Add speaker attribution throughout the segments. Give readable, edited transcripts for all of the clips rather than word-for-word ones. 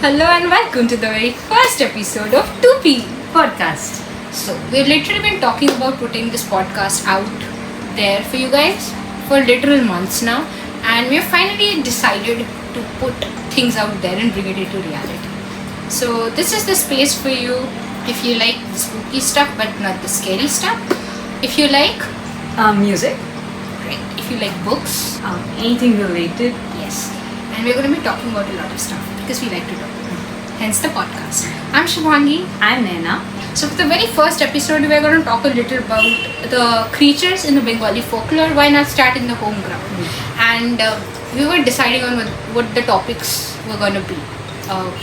Speaker 1: Hello and welcome to the very first episode of 2P
Speaker 2: podcast.
Speaker 1: So, we've literally been talking about putting this podcast out there for you guys for literal months now, and we've finally decided to put things out there and bring it into reality. So, this is the space for you if you like the spooky stuff but not the scary stuff. If you like
Speaker 2: Music,
Speaker 1: right, if you like books,
Speaker 2: anything related.
Speaker 1: yes. And we're going to be talking about a lot of stuff because we like to talk. Hence the podcast. I'm Shubhangi.
Speaker 2: I'm Naina.
Speaker 1: So for the very first episode, we're going to talk a little about the creatures in the Bengali folklore. Why not start in the home ground? And we were deciding on what the topics were going to be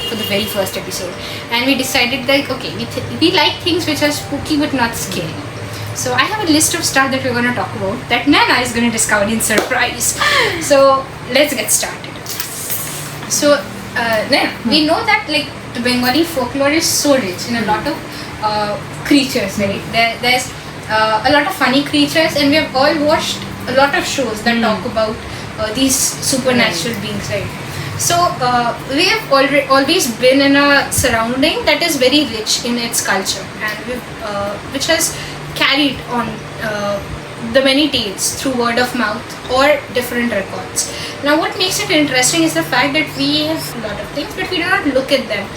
Speaker 1: for the very first episode. And we decided that, okay, we like things which are spooky but not scary. So I have a list of stuff that we're going to talk about that Nana is going to discover in surprise. So let's get started. So we know that like the Bengali folklore is so rich in a lot of creatures, right? There's a lot of funny creatures, and we have all watched a lot of shows that talk about these supernatural beings, right? So we have always been in a surrounding that is very rich in its culture, and which has carried on the many tales through word of mouth or different records. Now what makes it interesting is the fact that we have a lot of things but we do not look at them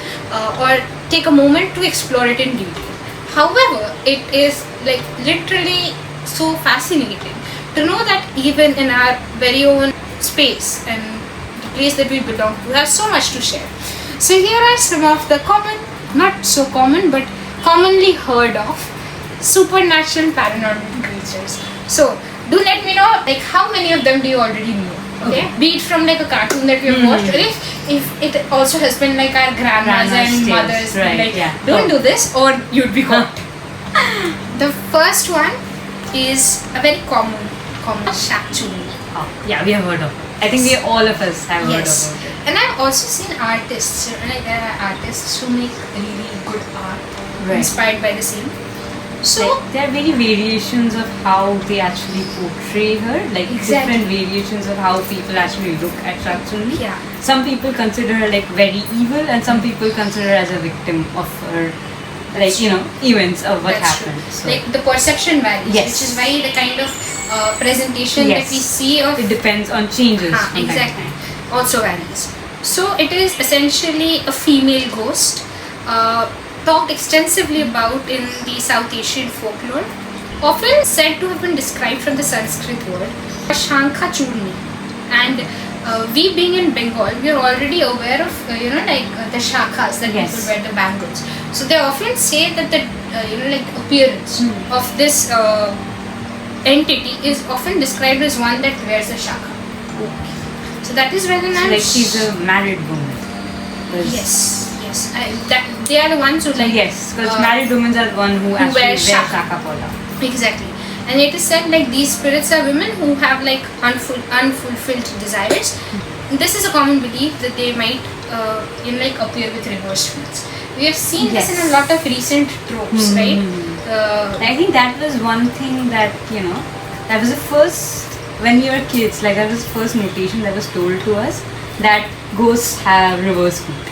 Speaker 1: or take a moment to explore it in detail. However, it is like literally so fascinating to know that even in our very own space and the place that we belong to has so much to share. So here are some of the common, not so common but commonly heard of supernatural paranormal creatures. So do let me know like how many of them do you already know. Okay. Be it from like a cartoon that we have watched, or if it also has been like our grandmas and mothers,
Speaker 2: right,
Speaker 1: like
Speaker 2: don't
Speaker 1: do this or you'd be caught. The first one is a very common shakchuni.
Speaker 2: Oh, yeah, we have heard of it. I think all of us have heard about it.
Speaker 1: And I've also seen artists, like there are artists who make really good art inspired by the same. So
Speaker 2: like, there are many variations of how they actually portray her, like different variations of how people actually look at Shakchuni.
Speaker 1: Yeah.
Speaker 2: Some people consider her like very evil, and some people consider her as a victim of her, like events of what happened. So.
Speaker 1: Like the perception varies,
Speaker 2: yes.
Speaker 1: which is why the kind of presentation that we see of
Speaker 2: it depends on changes.
Speaker 1: Exactly. Also varies. So it is essentially a female ghost. Talked extensively about in the South Asian folklore, often said to have been described from the Sanskrit word Shankha Churni. And we being in Bengal, we are already aware of the shakhas that people wear, the bangles. So they often say that the appearance of this entity is often described as one that wears a shakha. Okay. So that is where the name.
Speaker 2: Like she's a married woman.
Speaker 1: Yes. They are the ones who like.
Speaker 2: Yes, because married women are the one who actually wear shaka pola.
Speaker 1: Exactly, and it is said like these spirits are women who have like unfulfilled desires. This is a common belief that they might appear with reversed feet. We have seen this in a lot of recent tropes, right?
Speaker 2: I think that was one thing that that was the first when we were kids. Like that was the first notation that was told to us that ghosts have reverse feet.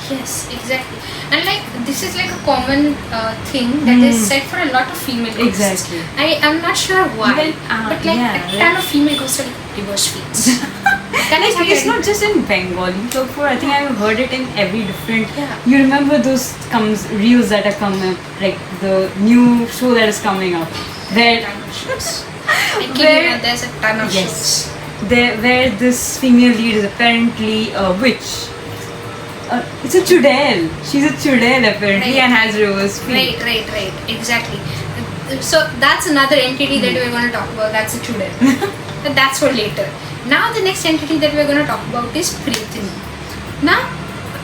Speaker 1: Yes, exactly. And like this is like a common thing that is said for a lot of female ghosts.
Speaker 2: Exactly.
Speaker 1: I'm not sure why, but like a ton of female ghosts are like reverse feet.
Speaker 2: It's not just in Bengali folklore. I think I've heard it in every different. You remember those reels that are coming up, like the new show that is coming up, where
Speaker 1: there's a ton of shows.
Speaker 2: Where this female lead is apparently a witch. It's a chudel. She's a chudel apparently and has reverse feet.
Speaker 1: Right. Exactly. So that's another entity that we're going to talk about. That's a chudel. But that's for later. Now the next entity that we're going to talk about is Pretini. Now,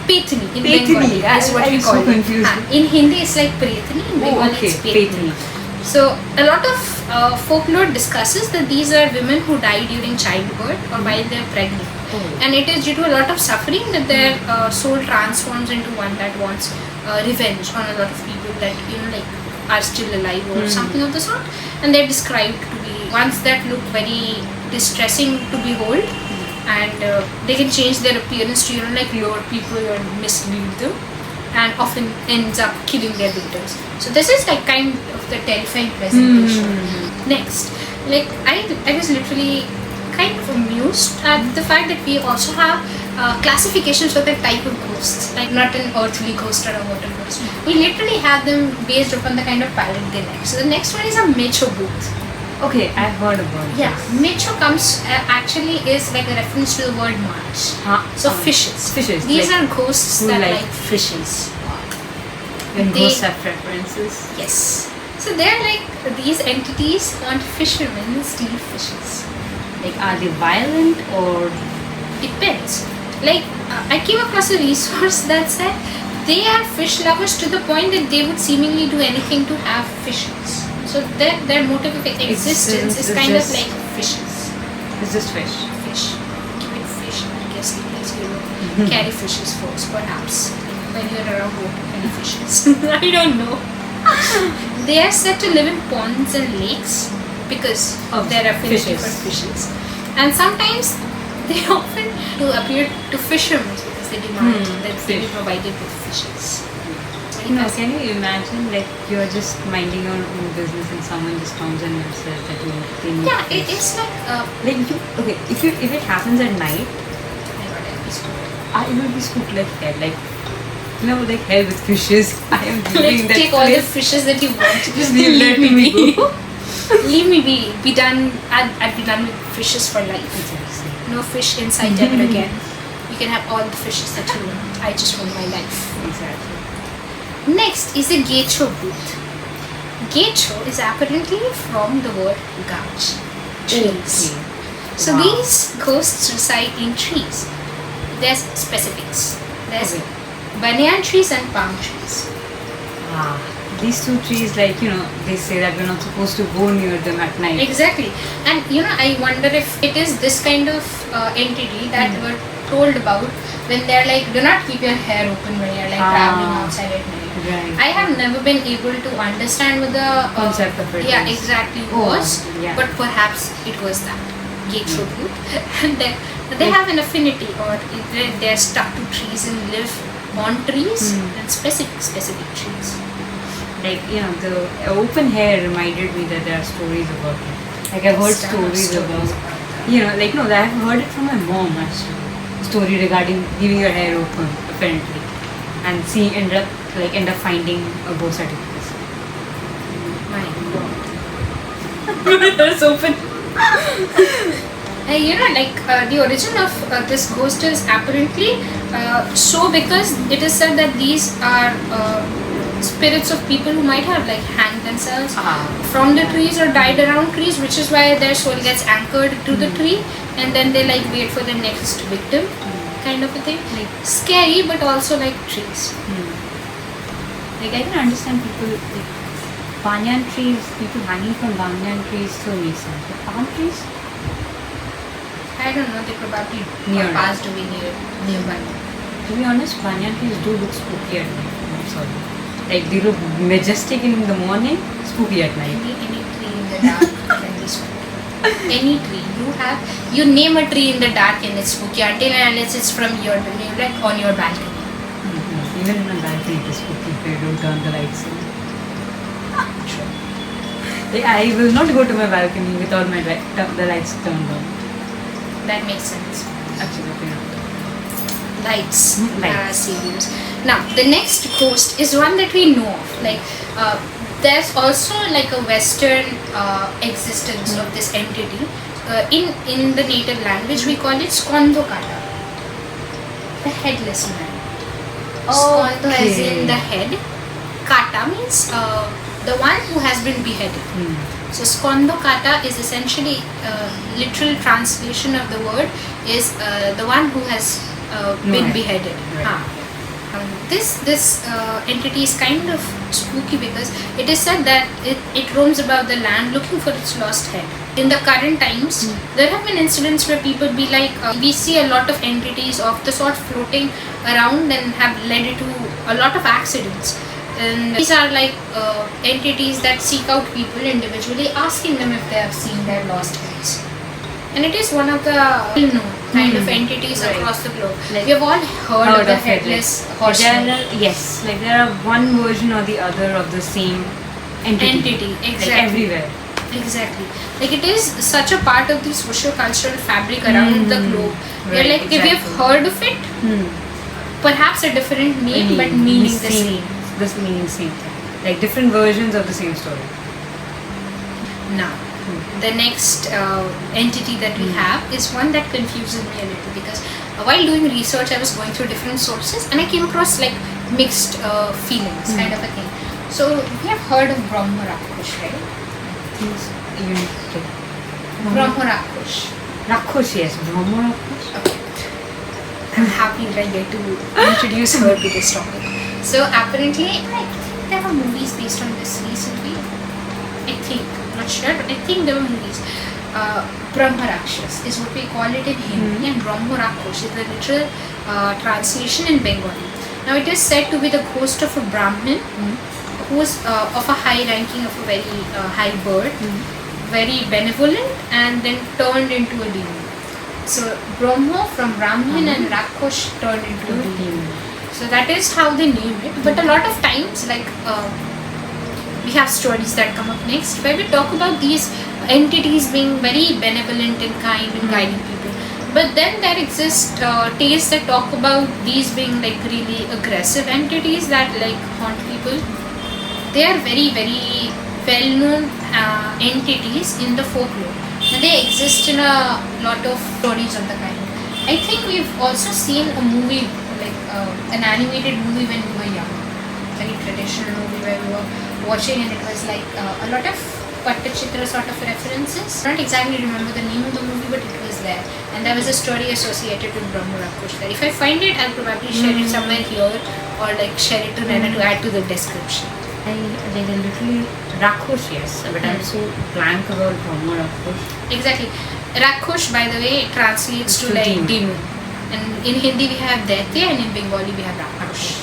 Speaker 1: Petni in Bengali is what we call it. In Hindi it's like Pretni, in Bengali it's Petni. So a lot of folklore discusses that these are women who die during childbirth or while they're pregnant. And it is due to a lot of suffering that their soul transforms into one that wants revenge on a lot of people that are still alive or something of the sort. And they're described to be ones that look very distressing to behold and they can change their appearance to like lure people or mislead them, and often ends up killing their victims. So this is like kind of the terrifying presentation. Next, like I was literally kind of amused at the fact that we also have classifications for the type of ghosts, like not an earthly ghost or a water ghost. We literally have them based upon the kind of palette they like. So the next one is a mecho booth.
Speaker 2: Okay, I've heard about
Speaker 1: Yeah,
Speaker 2: this.
Speaker 1: mecho comes actually is like a reference to the word march. So fishes.
Speaker 2: Fishes.
Speaker 1: These
Speaker 2: like,
Speaker 1: are ghosts
Speaker 2: who
Speaker 1: that
Speaker 2: like
Speaker 1: like fishes.
Speaker 2: when
Speaker 1: They-
Speaker 2: ghosts have preferences.
Speaker 1: Yes. So they're like these entities want fishermen steal fishes.
Speaker 2: Like, are they violent or?
Speaker 1: Depends. Like I came across a resource that said they are fish lovers to the point that they would seemingly do anything to have fishes. So their motive of existence is
Speaker 2: It's
Speaker 1: kind of
Speaker 2: just-
Speaker 1: like fishes.
Speaker 2: It's just fish.
Speaker 1: Fish. Keep it fish, I guess, because you carry fishes first, perhaps. When you're around water, carry fishes. I don't know. They are said to live in ponds and lakes because of
Speaker 2: Of
Speaker 1: their affinity
Speaker 2: fishes.
Speaker 1: for fishes. And sometimes they often do appear to fishermen because they demand that they be
Speaker 2: Fish.
Speaker 1: provided with fishes.
Speaker 2: No, can you imagine like you're just minding your own business and someone just comes and says that they need
Speaker 1: Yeah,
Speaker 2: fish?
Speaker 1: it's like
Speaker 2: Like you, okay, if it happens at night,
Speaker 1: oh my god, I'd be spooked.
Speaker 2: I will be spooked like hell. Like, you know, like hell with fishes. I am leaving
Speaker 1: Let's
Speaker 2: that
Speaker 1: take all the
Speaker 2: place.
Speaker 1: fishes that you want.
Speaker 2: Just leave me go.
Speaker 1: Leave me be. Be done. I'd be done with fishes for life. No fish in sight ever again. You can have all the fishes that you want. I just want my life.
Speaker 2: Exactly.
Speaker 1: Next is a gecho booth. Gecho is apparently from the word gach, trees.
Speaker 2: Okay.
Speaker 1: So
Speaker 2: Wow.
Speaker 1: these ghosts reside in trees. There's specifics. There's
Speaker 2: Okay.
Speaker 1: banyan trees and palm trees.
Speaker 2: Ah, these two trees, like, you know, they say that we're not supposed to go near them at night.
Speaker 1: Exactly. And I wonder if it is this kind of entity that we're told about when they're like, do not keep your hair open when you're like traveling outside at night.
Speaker 2: Right.
Speaker 1: I have never been able to understand what the
Speaker 2: Concept of it
Speaker 1: yeah
Speaker 2: is.
Speaker 1: exactly
Speaker 2: Oh,
Speaker 1: was,
Speaker 2: yeah.
Speaker 1: but perhaps it was that gateway booth, and they have an affinity, or they're stuck to trees and live on trees and specific trees.
Speaker 2: Like, you know, the open hair reminded me that there are stories about it. Like, I've heard stories about, you know, like, no, I've heard it from my mom actually. Story regarding leaving your hair open, apparently. And she end up finding a ghost at your place.
Speaker 1: My god. That's open. The origin of this ghost is apparently so because it is said that these are spirits of people who might have like hanged themselves from the trees or died around trees, which is why their soul gets anchored to the tree, and then they like wait for the next victim, kind of a thing. Like scary, but also like trees.
Speaker 2: Like, I can understand people, like, banyan trees, people hanging from banyan trees still makes sense. But palm trees?
Speaker 1: I don't know. They probably
Speaker 2: Near.
Speaker 1: passed away nearby.
Speaker 2: To be honest, banyan trees do look spooky at night. I'm sorry. Like, they look majestic in the morning, spooky at night.
Speaker 1: Any tree in the dark can be spooky. Any tree you name a tree in the dark and it's spooky until and unless it's from your like on your balcony.
Speaker 2: Even in a balcony, it is spooky if you don't turn the lights on.
Speaker 1: True.
Speaker 2: Like, I will not go to my balcony without my the lights turned on.
Speaker 1: That makes sense.
Speaker 2: Absolutely not.
Speaker 1: Lights.
Speaker 2: Lights.
Speaker 1: Serious. Now the next ghost is one that we know of. Like there's also like a Western existence of this entity. In the native language, we call it skondokata, the headless man. Skondo as in the head. Kata means the one who has been beheaded. So skondokata is essentially literal translation of the word is the one who has been beheaded.
Speaker 2: Right.
Speaker 1: This entity is kind of spooky because it is said that it roams about the land looking for its lost head. In the current times, there have been incidents where people be like, we see a lot of entities of the sort floating around and have led to a lot of accidents. And these are like entities that seek out people individually, asking them if they have seen their lost heads. and it is one of the well-known kind of entities
Speaker 2: Right.
Speaker 1: across the globe.
Speaker 2: Like-
Speaker 1: We have all heard of the
Speaker 2: it,
Speaker 1: headless
Speaker 2: like,
Speaker 1: horseman.
Speaker 2: yes, like there are one version or the other of the same entity,
Speaker 1: Exactly.
Speaker 2: like everywhere.
Speaker 1: Exactly. Like it is such a part of the socio-cultural fabric around the globe. We're
Speaker 2: Right,
Speaker 1: like, if we have
Speaker 2: exactly.
Speaker 1: heard of it, perhaps a different name, but meaning the same.
Speaker 2: This meaning same thing. Like different versions of the same story.
Speaker 1: Now, the next entity that we have is one that confuses me a little, because while doing research, I was going through different sources and I came across like mixed feelings, kind of a thing. So, we have heard of Brahma Rakush, right?
Speaker 2: Things you need to take.
Speaker 1: Brahma Rakush.
Speaker 2: Rakush, yes. Brahma Rakush.
Speaker 1: Okay. I'm happy that I get to introduce her to this topic. So, apparently, I think there were movies based on this recently. I think, not sure, but I think there were movies. Brahma Rakshas is what we call it in Hindi, and Brahma Rakush is the literal translation in Bengali. Now, it is said to be the ghost of a Brahmin who is of a high ranking of a very high bird, very benevolent, and then turned into a demon. So, Brahma from Brahmin and Rakush turned into a demon. So, that is how they name it. But a lot of times, like, we have stories that come up next where we talk about these entities being very benevolent and kind and guiding people. But then there exist tales that talk about these being like really aggressive entities that like haunt people. They are very, very well-known entities in the folklore. And they exist in a lot of stories of the kind. I think we've also seen a movie, like an animated movie when we were young. Very traditional movie where we were watching, and it was like a lot of Pattachitra sort of references. I don't exactly remember the name of the movie, but it was there. And there was a story associated with Brahma Rakush there. If I find it, I'll probably share it somewhere here, or like share it to Nana to add to the description.
Speaker 2: I like a little Rakush, yes, but I'm so blank about Brahma Rakush.
Speaker 1: Exactly. Rakush, by the way, translates to like demon. And in Hindi we have Daitya, and in Bengali we have Rakush.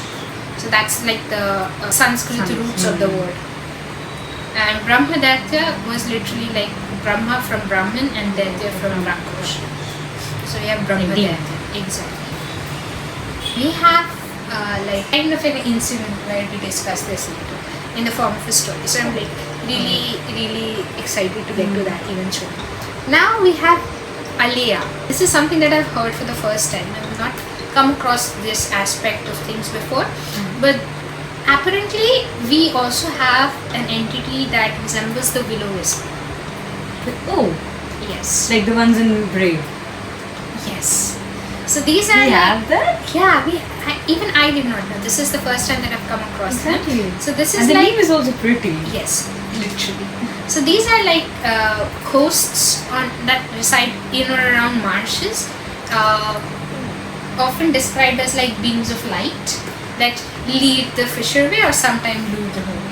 Speaker 1: So that's like the Sanskrit roots of the word. And Brahma Daitya was literally like Brahma from Brahmin and Daitya from Rakush. So we have Brahma
Speaker 2: Indeed.
Speaker 1: Daitya. Exactly. We have like kind of an incident where we discuss this later in the form of a story. So I'm like really excited to get to that even soon. Now we have Aliyah. This is something that I've heard for the first time. I've not come across this aspect of things before, but apparently we also have an entity that resembles the will-o-wisp.
Speaker 2: Oh,
Speaker 1: Yes.
Speaker 2: like the ones in Brave.
Speaker 1: Yes. So these are
Speaker 2: We
Speaker 1: like,
Speaker 2: have that?
Speaker 1: yeah, even I did not know. This is the first time that I've come across
Speaker 2: Exactly.
Speaker 1: them. So this is
Speaker 2: And the
Speaker 1: like,
Speaker 2: name is also pretty.
Speaker 1: yes, literally. So these are like coasts that reside in or around marshes, often described as like beams of light that lead the fisherway or sometimes lure the home.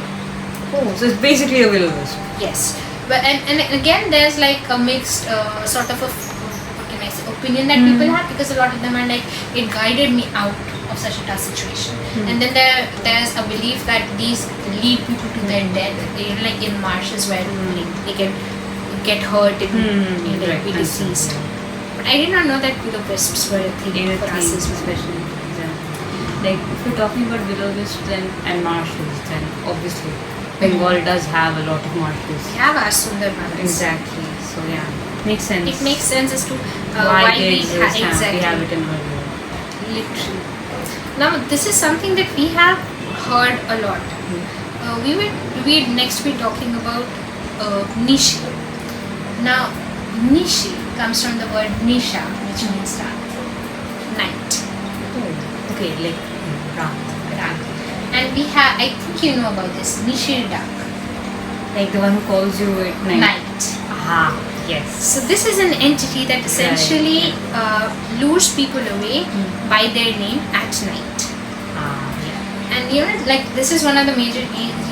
Speaker 2: Oh, so it's basically a will-o-wisp.
Speaker 1: Yes, but and again there's like a mixed sort of a what can I say, opinion that people have, because a lot of them are like, it guided me out of such a tough situation, and then there's a belief that these lead people to their death, like in marshes where like, they can get hurt and like, be deceased. But I did not know that will-o-wisps were a thing for us as well.
Speaker 2: Especially, like if you're talking about will-o-wisps and marshes, then obviously Bengal does have a lot of marshes.
Speaker 1: We have our Sundarbanas.
Speaker 2: Exactly. So yeah, makes sense.
Speaker 1: It makes sense as to
Speaker 2: why
Speaker 1: why
Speaker 2: they
Speaker 1: we
Speaker 2: exist and
Speaker 1: exactly.
Speaker 2: we have it in our world.
Speaker 1: Literally. Now, this is something that we have heard a lot. We next be talking about Nishi. Now, Nishi comes from the word Nisha, which means dark, night,
Speaker 2: Oh, okay, like
Speaker 1: dark. And we have, I think you know about this, Nishir Dark,
Speaker 2: like the one who calls you at night.
Speaker 1: night.
Speaker 2: Aha, yes.
Speaker 1: So this is an entity that essentially lures people away by their name at night.
Speaker 2: Yeah.
Speaker 1: And you know, like this is one of the major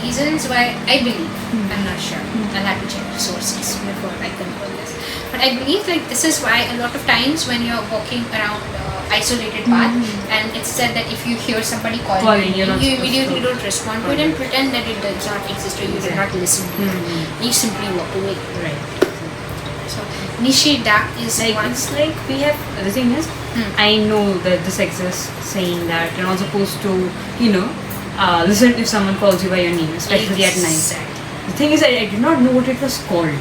Speaker 1: reasons why I believe, I'm not sure, I'll have to check the sources before I confirm this, but I believe like this is why a lot of times when you're walking around isolated path and it's said that if you hear somebody calling you, you immediately don't respond to it and pretend that it does not exist or you do not listen to it. You simply walk away.
Speaker 2: Right.
Speaker 1: So Nishida is
Speaker 2: Like
Speaker 1: one.
Speaker 2: it's like we have the thing is I know that this exists saying that you're not supposed to listen if someone calls you by your name, especially at night.
Speaker 1: Exactly.
Speaker 2: The thing is I did not know what it was called.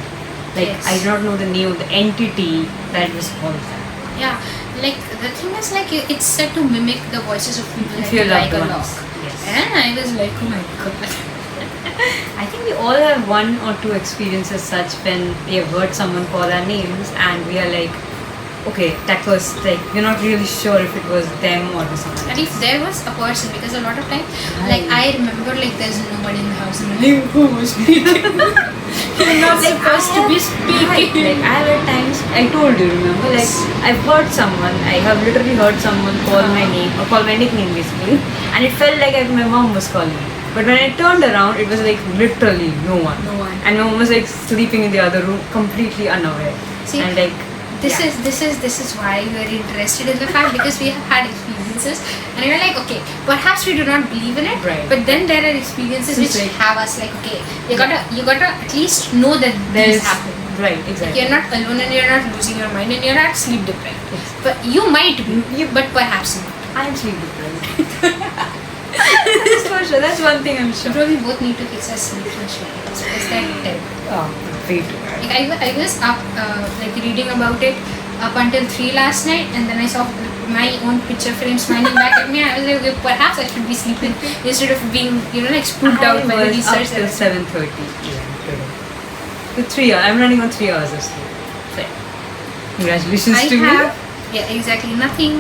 Speaker 2: Like
Speaker 1: Yes.
Speaker 2: I did not know the name of the entity that was called that.
Speaker 1: Yeah, like the thing is like it's said to mimic the voices of people
Speaker 2: If
Speaker 1: that
Speaker 2: you
Speaker 1: you
Speaker 2: loved
Speaker 1: like a
Speaker 2: ones.
Speaker 1: lot.
Speaker 2: Yes.
Speaker 1: And I was like, oh my god.
Speaker 2: I think we all have one or two experiences such when we have heard someone call our names and we are like, okay, that was like we're not really sure if it was them or the someone.
Speaker 1: And if there was a person, because a lot of time,
Speaker 2: Right.
Speaker 1: like I remember like there's nobody in the house and I'm like, who was speaking? You're not supposed to be speaking.
Speaker 2: Like I have at times, I told you, remember, like I've heard someone, I have literally heard someone call my name or call my nickname basically, and it felt like my mom was calling me. But when I turned around, it was like literally no one.
Speaker 1: No one.
Speaker 2: And my mom was like sleeping in the other room, completely unaware.
Speaker 1: See,
Speaker 2: and like
Speaker 1: This
Speaker 2: yeah.
Speaker 1: is why we are interested in the fact, because we have had experiences and we're like, okay, perhaps we do not believe in it,
Speaker 2: Right.
Speaker 1: but then there are experiences
Speaker 2: It's
Speaker 1: which
Speaker 2: like-
Speaker 1: have us like, okay, you gotta at least know that
Speaker 2: There's
Speaker 1: these happen.
Speaker 2: right, exactly.
Speaker 1: You're not alone and you're not losing your mind and you're not sleep deprived.
Speaker 2: Yes.
Speaker 1: But you might be, but perhaps not.
Speaker 2: I'm sleep deprived. That's for sure. That's one thing I'm
Speaker 1: So
Speaker 2: sure.
Speaker 1: probably both need to fix our sleep schedules. Is that terrible?
Speaker 2: Oh, way too bad.
Speaker 1: Like I was up like reading about it up until 3 last night, and then I saw my own picture frame smiling back at me. I was like, okay, perhaps I should be sleeping instead of being like spooked out by the
Speaker 2: I was up
Speaker 1: research.
Speaker 2: till 7:30 p.m. today. With 3 hours, I'm running on 3 hours of sleep. So, congratulations
Speaker 1: I
Speaker 2: to
Speaker 1: have
Speaker 2: me.
Speaker 1: yeah, exactly nothing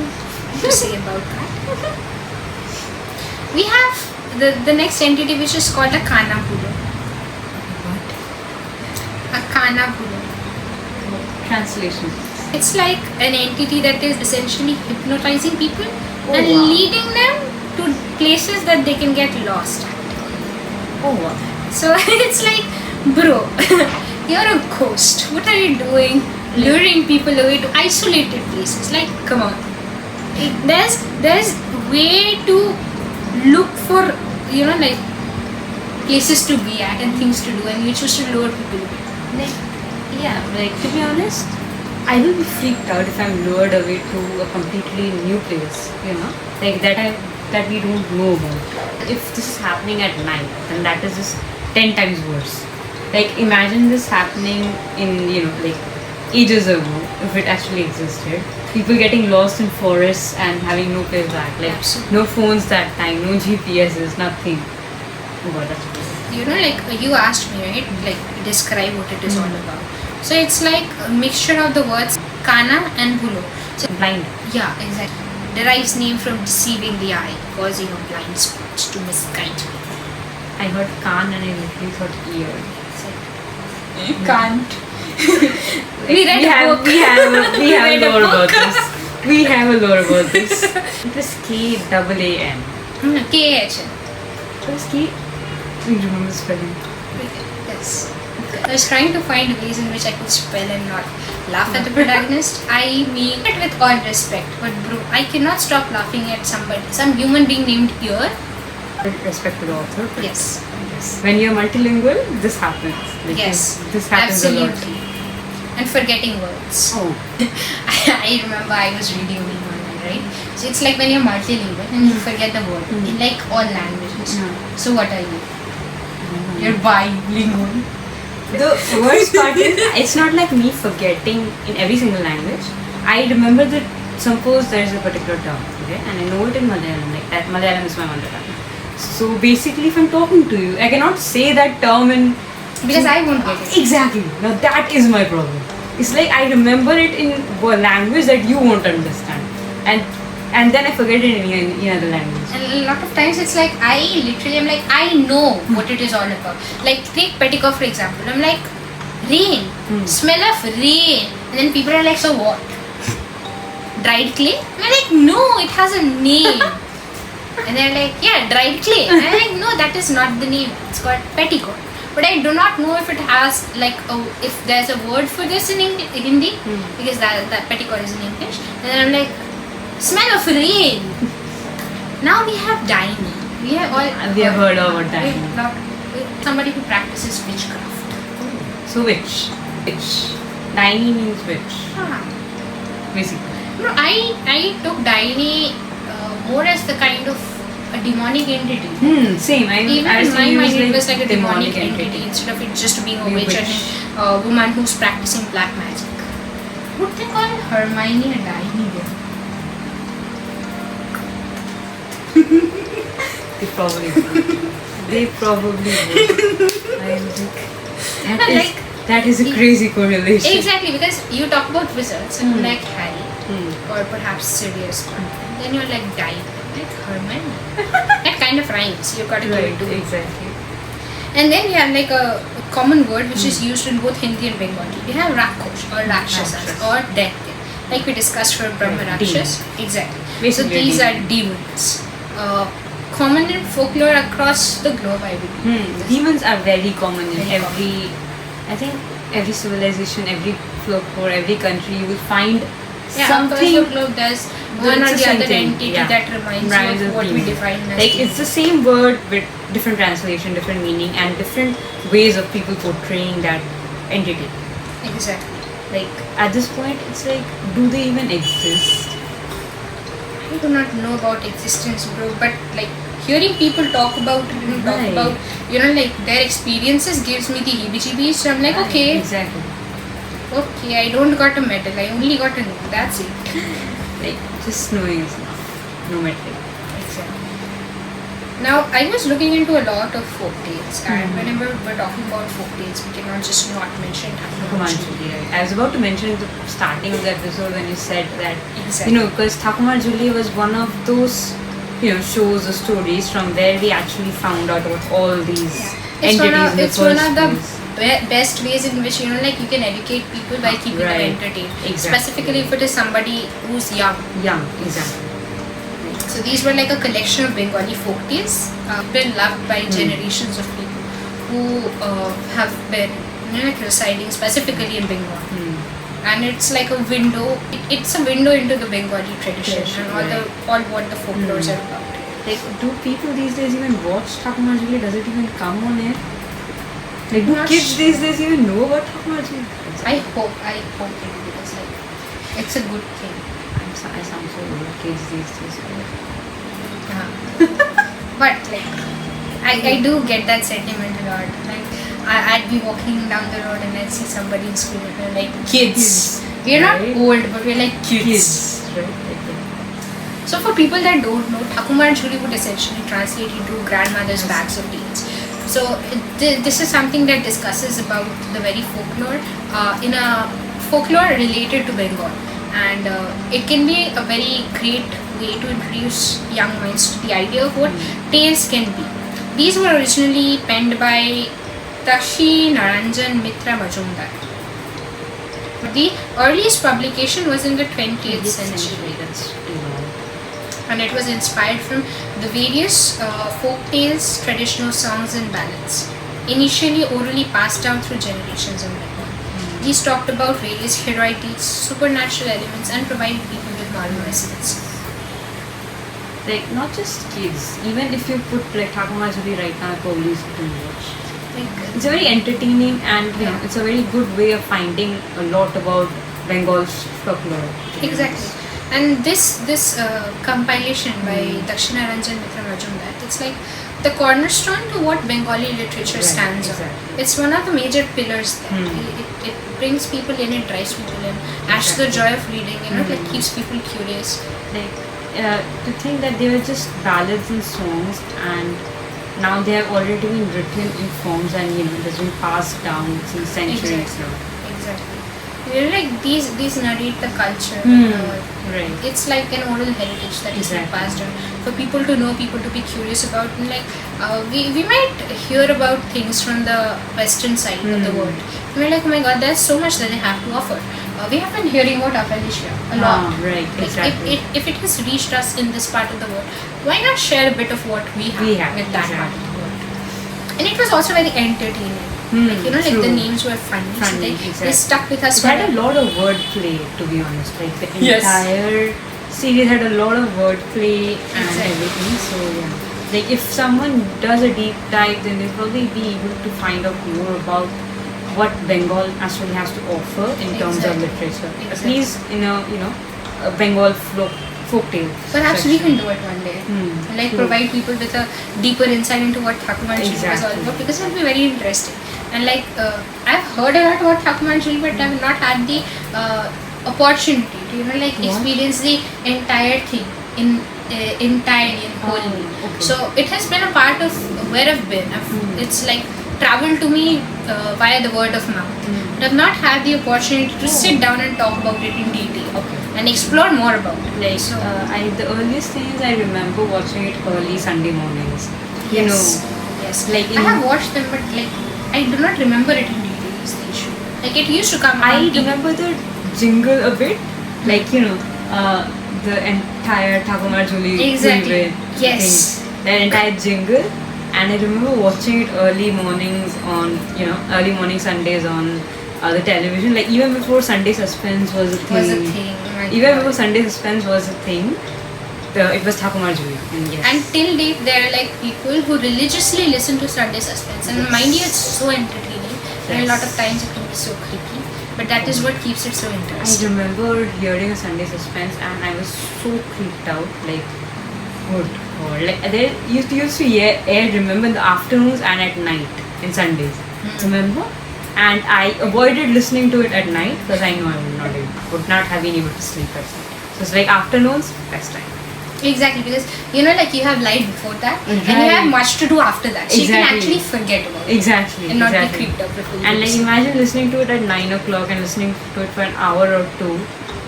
Speaker 1: to say about that. We have the next entity, which is called a Kana Budo.
Speaker 2: What?
Speaker 1: A Kana Budo.
Speaker 2: Translation.
Speaker 1: It's like an entity that is essentially hypnotizing people and
Speaker 2: wow.
Speaker 1: leading them to places that they can get lost at.
Speaker 2: Oh wow.
Speaker 1: So it's like, bro, you're a ghost. What are you doing? Luring people away to isolated places. Like, come on. There's way to look for, like places to be at and things to do, and you choose to lure people away.
Speaker 2: Like, yeah, like to be honest, I will be freaked out if I'm lured away to a completely new place, like that we don't know about. If this is happening at night, then that is just 10 times worse. Like imagine this happening in like ages ago, if it actually existed. People getting lost in forests and having no place back. Like
Speaker 1: Absolutely.
Speaker 2: no phones that time, no GPSs, nothing. Oh god, that's crazy.
Speaker 1: Like you asked me, right? Like describe what it is all about. So it's like a mixture of the words kana and bulo. So
Speaker 2: Blind.
Speaker 1: yeah, exactly. Derives name from deceiving the eye, causing a blind spot to misguide people.
Speaker 2: I heard Khan and I literally thought ear.
Speaker 1: It's like, can't. We read a book.
Speaker 2: We have
Speaker 1: read a
Speaker 2: a lore about
Speaker 1: book.
Speaker 2: this. We have a lore about this. It was KAAM.
Speaker 1: KHN.
Speaker 2: It was K. We remember spelling.
Speaker 1: Yes. I was trying to find ways in which I could spell and not laugh at the protagonist. I mean it with all respect, but bro, I cannot stop laughing at some human being named Ear.
Speaker 2: Respect to the author. but
Speaker 1: Yes.
Speaker 2: Yes. When you're multilingual, this happens. Like
Speaker 1: Yes.
Speaker 2: This happens a lot.
Speaker 1: Absolutely. And forgetting words.
Speaker 2: Oh.
Speaker 1: I remember I was reading a meme online, right? So it's like when you're multilingual and you forget the word in like all languages.
Speaker 2: Yeah.
Speaker 1: So what are you? You're bilingual.
Speaker 2: The worst part is, it's not like me forgetting in every single language. I remember that suppose there is a particular term, okay, and I know it in Malayalam, like that Malayalam is my mother tongue. So basically, if I'm talking to you, I cannot say that term in
Speaker 1: Because I won't get it.
Speaker 2: Exactly. Now that is my problem. It's like I remember it in a language that you won't understand, and then I forget it in other language.
Speaker 1: And a lot of times it's like I am like, I know what it is all about. Like take petticoat for example. I'm like, rain, smell of rain, and then people are like, so what? Dried clay? I'm like, no, it has a name. And they're like, yeah, dried clay. And I'm like, no, that is not the name. It's called petticoat. But I do not know if it has like if there's a word for this in Hindi, because that petticoat is in English. And then I'm like, smell of rain. Now we have dining. We have
Speaker 2: heard about dining.
Speaker 1: Somebody who practices witchcraft.
Speaker 2: So which Daini means witch,
Speaker 1: Ah.
Speaker 2: basically.
Speaker 1: No, I took Daini more as the kind of a demonic entity.
Speaker 2: Same.
Speaker 1: Even
Speaker 2: I
Speaker 1: in my mind,
Speaker 2: used
Speaker 1: it was like a demonic entity
Speaker 2: entity.
Speaker 1: instead of it just being a
Speaker 2: A
Speaker 1: witch
Speaker 2: witch.
Speaker 1: and a woman who's practicing black magic. Would they call Hermione a Daini then?
Speaker 2: They probably would. They probably would. I'm like, that is a crazy correlation.
Speaker 1: Exactly, because you talk about wizards and like Harry or perhaps Sirius, then you're like Daini, like Hermione. That kind of rhymes. You got to give it to it.
Speaker 2: Exactly.
Speaker 1: And then we have like a common word which is used in both Hindi and Bengali. We have Rakosh or Rakshasas or Daitya. Like we discussed for Brahma Rakshas. Exactly.
Speaker 2: Basically
Speaker 1: so these
Speaker 2: a
Speaker 1: are demons. Common in folklore across the globe, I believe.
Speaker 2: Demons are very common in
Speaker 1: Very
Speaker 2: every, I think, every civilization, every folklore, every country. You will find
Speaker 1: Yeah,
Speaker 2: something.
Speaker 1: across the globe there's one or
Speaker 2: It's
Speaker 1: the
Speaker 2: the
Speaker 1: other
Speaker 2: same thing,
Speaker 1: entity
Speaker 2: yeah.
Speaker 1: that reminds you of what we
Speaker 2: demon.
Speaker 1: define as
Speaker 2: Like
Speaker 1: demon.
Speaker 2: it's the same word with different translation, different meaning, and different ways of people portraying that entity.
Speaker 1: Exactly.
Speaker 2: Like at this point, it's like, do they even exist?
Speaker 1: I do not know about existence, bro, but like hearing people talk about it and talk
Speaker 2: Right.
Speaker 1: about, like their experiences gives me the heebie-jeebies. So I'm like, okay,
Speaker 2: Exactly.
Speaker 1: okay, I don't got a medal, I only got a no. That's it.
Speaker 2: Like just knowing is enough. No matter.
Speaker 1: Exactly. Now, I was looking into a lot of folk tales, and whenever we're talking about folk tales, we cannot just not mention Thakumarji.
Speaker 2: Thakumarjuli, right? I was about to mention at the starting of the episode when you said that,
Speaker 1: Exactly.
Speaker 2: because Thakumarjuli was one of those, shows or stories from where we actually found out about all these
Speaker 1: It's
Speaker 2: entities in the
Speaker 1: it's one
Speaker 2: first
Speaker 1: of the
Speaker 2: place.
Speaker 1: best ways in which like you can educate people by keeping them
Speaker 2: Right.
Speaker 1: entertained.
Speaker 2: Exactly.
Speaker 1: Specifically if it is somebody who's young.
Speaker 2: Young, exactly.
Speaker 1: So these were like a collection of Bengali folk tales, been loved by generations of people who have been like residing specifically in Bengal. And it's like a window. It's a window into the Bengali tradition and all what the folklores are about.
Speaker 2: Like, do people these days even watch Thakumarjuli? Does it even come on air? Like, do
Speaker 1: Not
Speaker 2: kids
Speaker 1: sure.
Speaker 2: these days even know about Thakumarjuli?
Speaker 1: I hope it because like it's a good thing.
Speaker 2: I sound so old, kids these days.
Speaker 1: But like I do get that sentiment a lot. Like I'd be walking down the road and I'd see somebody in school and they're like kids. We're not
Speaker 2: Right.
Speaker 1: old, but we're like kids.
Speaker 2: Right? Like that.
Speaker 1: So for people that don't know, Thakumarjuli would essentially translate into grandmother's bags of tales. So this is something that discusses about the very folklore in a folklore related to Bengal, and it can be a very great way to introduce young minds to the idea of what tales can be. These were originally penned by Tashi Naranjan Mitra Majumdar. The earliest publication was in the 20th century.
Speaker 2: That's too long.
Speaker 1: And it was inspired from the various folk tales, traditional songs and ballads, initially orally passed down through generations in Bengal. These talked about various heroic deeds, supernatural elements and provided people with moral lessons.
Speaker 2: Like, not just kids, even if you put like Thakumarjuli right now, probably is to watch.
Speaker 1: Like,
Speaker 2: It's a very entertaining and it's a very good way of finding a lot about Bengal's folklore.
Speaker 1: exactly. And this compilation by Dakshina Ranjan Mitra Majumdar, it's like the cornerstone to what Bengali literature
Speaker 2: Right,
Speaker 1: stands on.
Speaker 2: exactly.
Speaker 1: It's one of the major pillars there. It brings people in, it drives people in, adds to the joy of reading, it like keeps people curious.
Speaker 2: Like, to think that they were just ballads and songs and now they have already been written in forms and it has been passed down since centuries now.
Speaker 1: Exactly. Like these narrate the culture.
Speaker 2: Right.
Speaker 1: It's like an oral heritage that is being passed on for people to know, people to be curious about. And like we might hear about things from the western side of the world. We're like, oh my god, there's so much that they have to offer. We have been hearing about Appalachia a lot.
Speaker 2: Right,
Speaker 1: Like,
Speaker 2: exactly.
Speaker 1: if it has reached us in this part of the world, why not share a bit of what we have with that part of the world? And it was also very entertaining. Like
Speaker 2: true.
Speaker 1: the names were funny. So they stuck with us.
Speaker 2: It had a lot of wordplay, to be honest. Like the
Speaker 1: Yes.
Speaker 2: entire series had a lot of wordplay and
Speaker 1: Exactly.
Speaker 2: everything. So yeah, like if someone does a deep dive, then they'll probably be able to find out more about what Bengal actually has to offer in terms of
Speaker 1: Exactly.
Speaker 2: literature. At
Speaker 1: Exactly.
Speaker 2: least in a Bengal folk tale.
Speaker 1: Perhaps we can do it one day.
Speaker 2: Hmm.
Speaker 1: Like
Speaker 2: True.
Speaker 1: provide people with a deeper insight into what Thakuman Jheel was all
Speaker 2: Exactly.
Speaker 1: about, because it will be very interesting. And like I've heard a lot about Thakuman Jheel, but I've not had the opportunity to like
Speaker 2: What?
Speaker 1: experience the entire thing entirely and wholly.
Speaker 2: okay.
Speaker 1: So it has been a part of where I've been. It's like traveled to me via the word of mouth. But I've not had the opportunity to sit down and talk about it in detail
Speaker 2: Okay.
Speaker 1: and explore more about it.
Speaker 2: Like
Speaker 1: So
Speaker 2: the earliest things I remember watching it early Sunday mornings.
Speaker 1: yes, yes.
Speaker 2: like
Speaker 1: I have watched them, but like I do not remember it in detail. Is the issue? Like it used to come.
Speaker 2: I
Speaker 1: on TV.
Speaker 2: remember the jingle a bit, like the entire Thakumar Juli
Speaker 1: Exactly. Yes.
Speaker 2: that entire jingle, and I remember watching it early mornings on early morning Sundays on the television. Like even before Sunday Suspense was a thing.
Speaker 1: Was a thing. Oh my
Speaker 2: Even
Speaker 1: God.
Speaker 2: before Sunday Suspense was a thing, it was Thakumar Juli. And yes.
Speaker 1: And till date, there are like people who religiously listen to Sunday Suspense, and
Speaker 2: Yes.
Speaker 1: mind you, it's so entertaining. And a lot of
Speaker 2: Yes.
Speaker 1: times it can be so creepy, but that is what keeps it so
Speaker 2: I
Speaker 1: interesting.
Speaker 2: remember hearing a Sunday Suspense and I was so creeped out. Like, good God. Like, they used to air, remember, in the afternoons and at night in Sundays. Remember? And I avoided listening to it at night because I know I would not have been able to sleep at night. So it's like afternoons, best time.
Speaker 1: Exactly, because like you have light before that, and you
Speaker 2: Right.
Speaker 1: have much to do after that, so you can
Speaker 2: Exactly.
Speaker 1: actually forget about it
Speaker 2: Exactly.
Speaker 1: and not
Speaker 2: exactly.
Speaker 1: be creeped up before you
Speaker 2: And like
Speaker 1: sleep.
Speaker 2: imagine listening to it at 9 o'clock and listening to it for an hour or two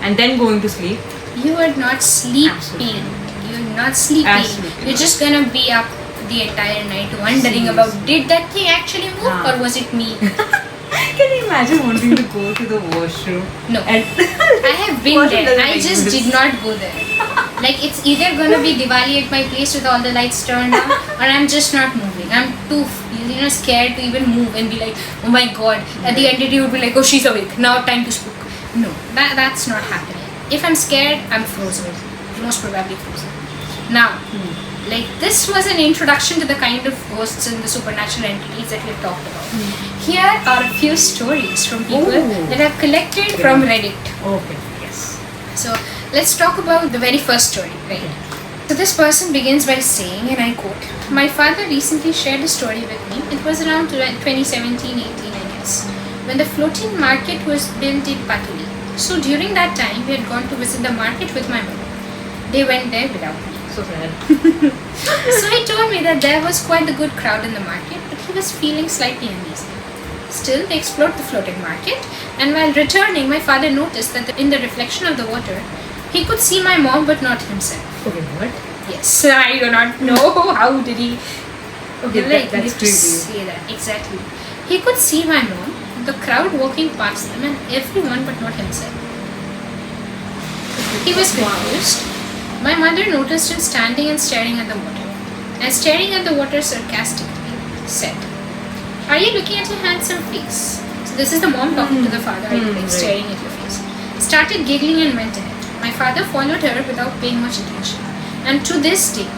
Speaker 2: and then going to sleep.
Speaker 1: You are not sleeping.
Speaker 2: Absolutely.
Speaker 1: You're not sleeping.
Speaker 2: Absolutely
Speaker 1: You're just gonna be up the entire night wondering
Speaker 2: Seriously.
Speaker 1: about, did that thing actually move
Speaker 2: Ah.
Speaker 1: or was it me?
Speaker 2: Can you imagine wanting to go to the washroom?
Speaker 1: No.
Speaker 2: And
Speaker 1: I have been
Speaker 2: Washroom
Speaker 1: there.
Speaker 2: doesn't
Speaker 1: I
Speaker 2: make
Speaker 1: just
Speaker 2: sense.
Speaker 1: did not go there. Like it's either gonna be Diwali at my place with all the lights turned on, or I'm just not moving. I'm too scared to even move and be like, oh my god. And the entity would be like, oh, she's awake. Now time to spook. No, that's not happening. If I'm scared, I'm frozen. Most probably frozen. Now, like this was an introduction to the kind of ghosts and the supernatural entities that we've talked about. Here are a few stories from people
Speaker 2: Ooh.
Speaker 1: that I've collected from Reddit.
Speaker 2: okay, yes.
Speaker 1: So let's talk about the very first story, right? So this person begins by saying, and I quote, "My father recently shared a story with me. It was around 2017-18, I guess, when the floating market was built in Patuli. So during that time, we had gone to visit the market with my mom. They went there without me.
Speaker 2: So sad.
Speaker 1: So he told me that there was quite a good crowd in the market, but he was feeling slightly uneasy. Still, they explored the floating market, and while returning, my father noticed that in the reflection of the water, he could see my mom but not himself.
Speaker 2: Okay, what?
Speaker 1: Yes, I do not know how did he.
Speaker 2: Okay,
Speaker 1: Like,
Speaker 2: that's
Speaker 1: need to
Speaker 2: creepy.
Speaker 1: say that exactly. He could see my mom, the crowd walking past them, and everyone but not himself. He was confused. My mother noticed him standing and staring at the water, and staring at the water sarcastically, said, "Are you looking at your handsome face?" So this is the mom talking to the father, like
Speaker 2: right.
Speaker 1: staring at your face. Started giggling and went ahead. My father followed her without paying much attention. And to this day,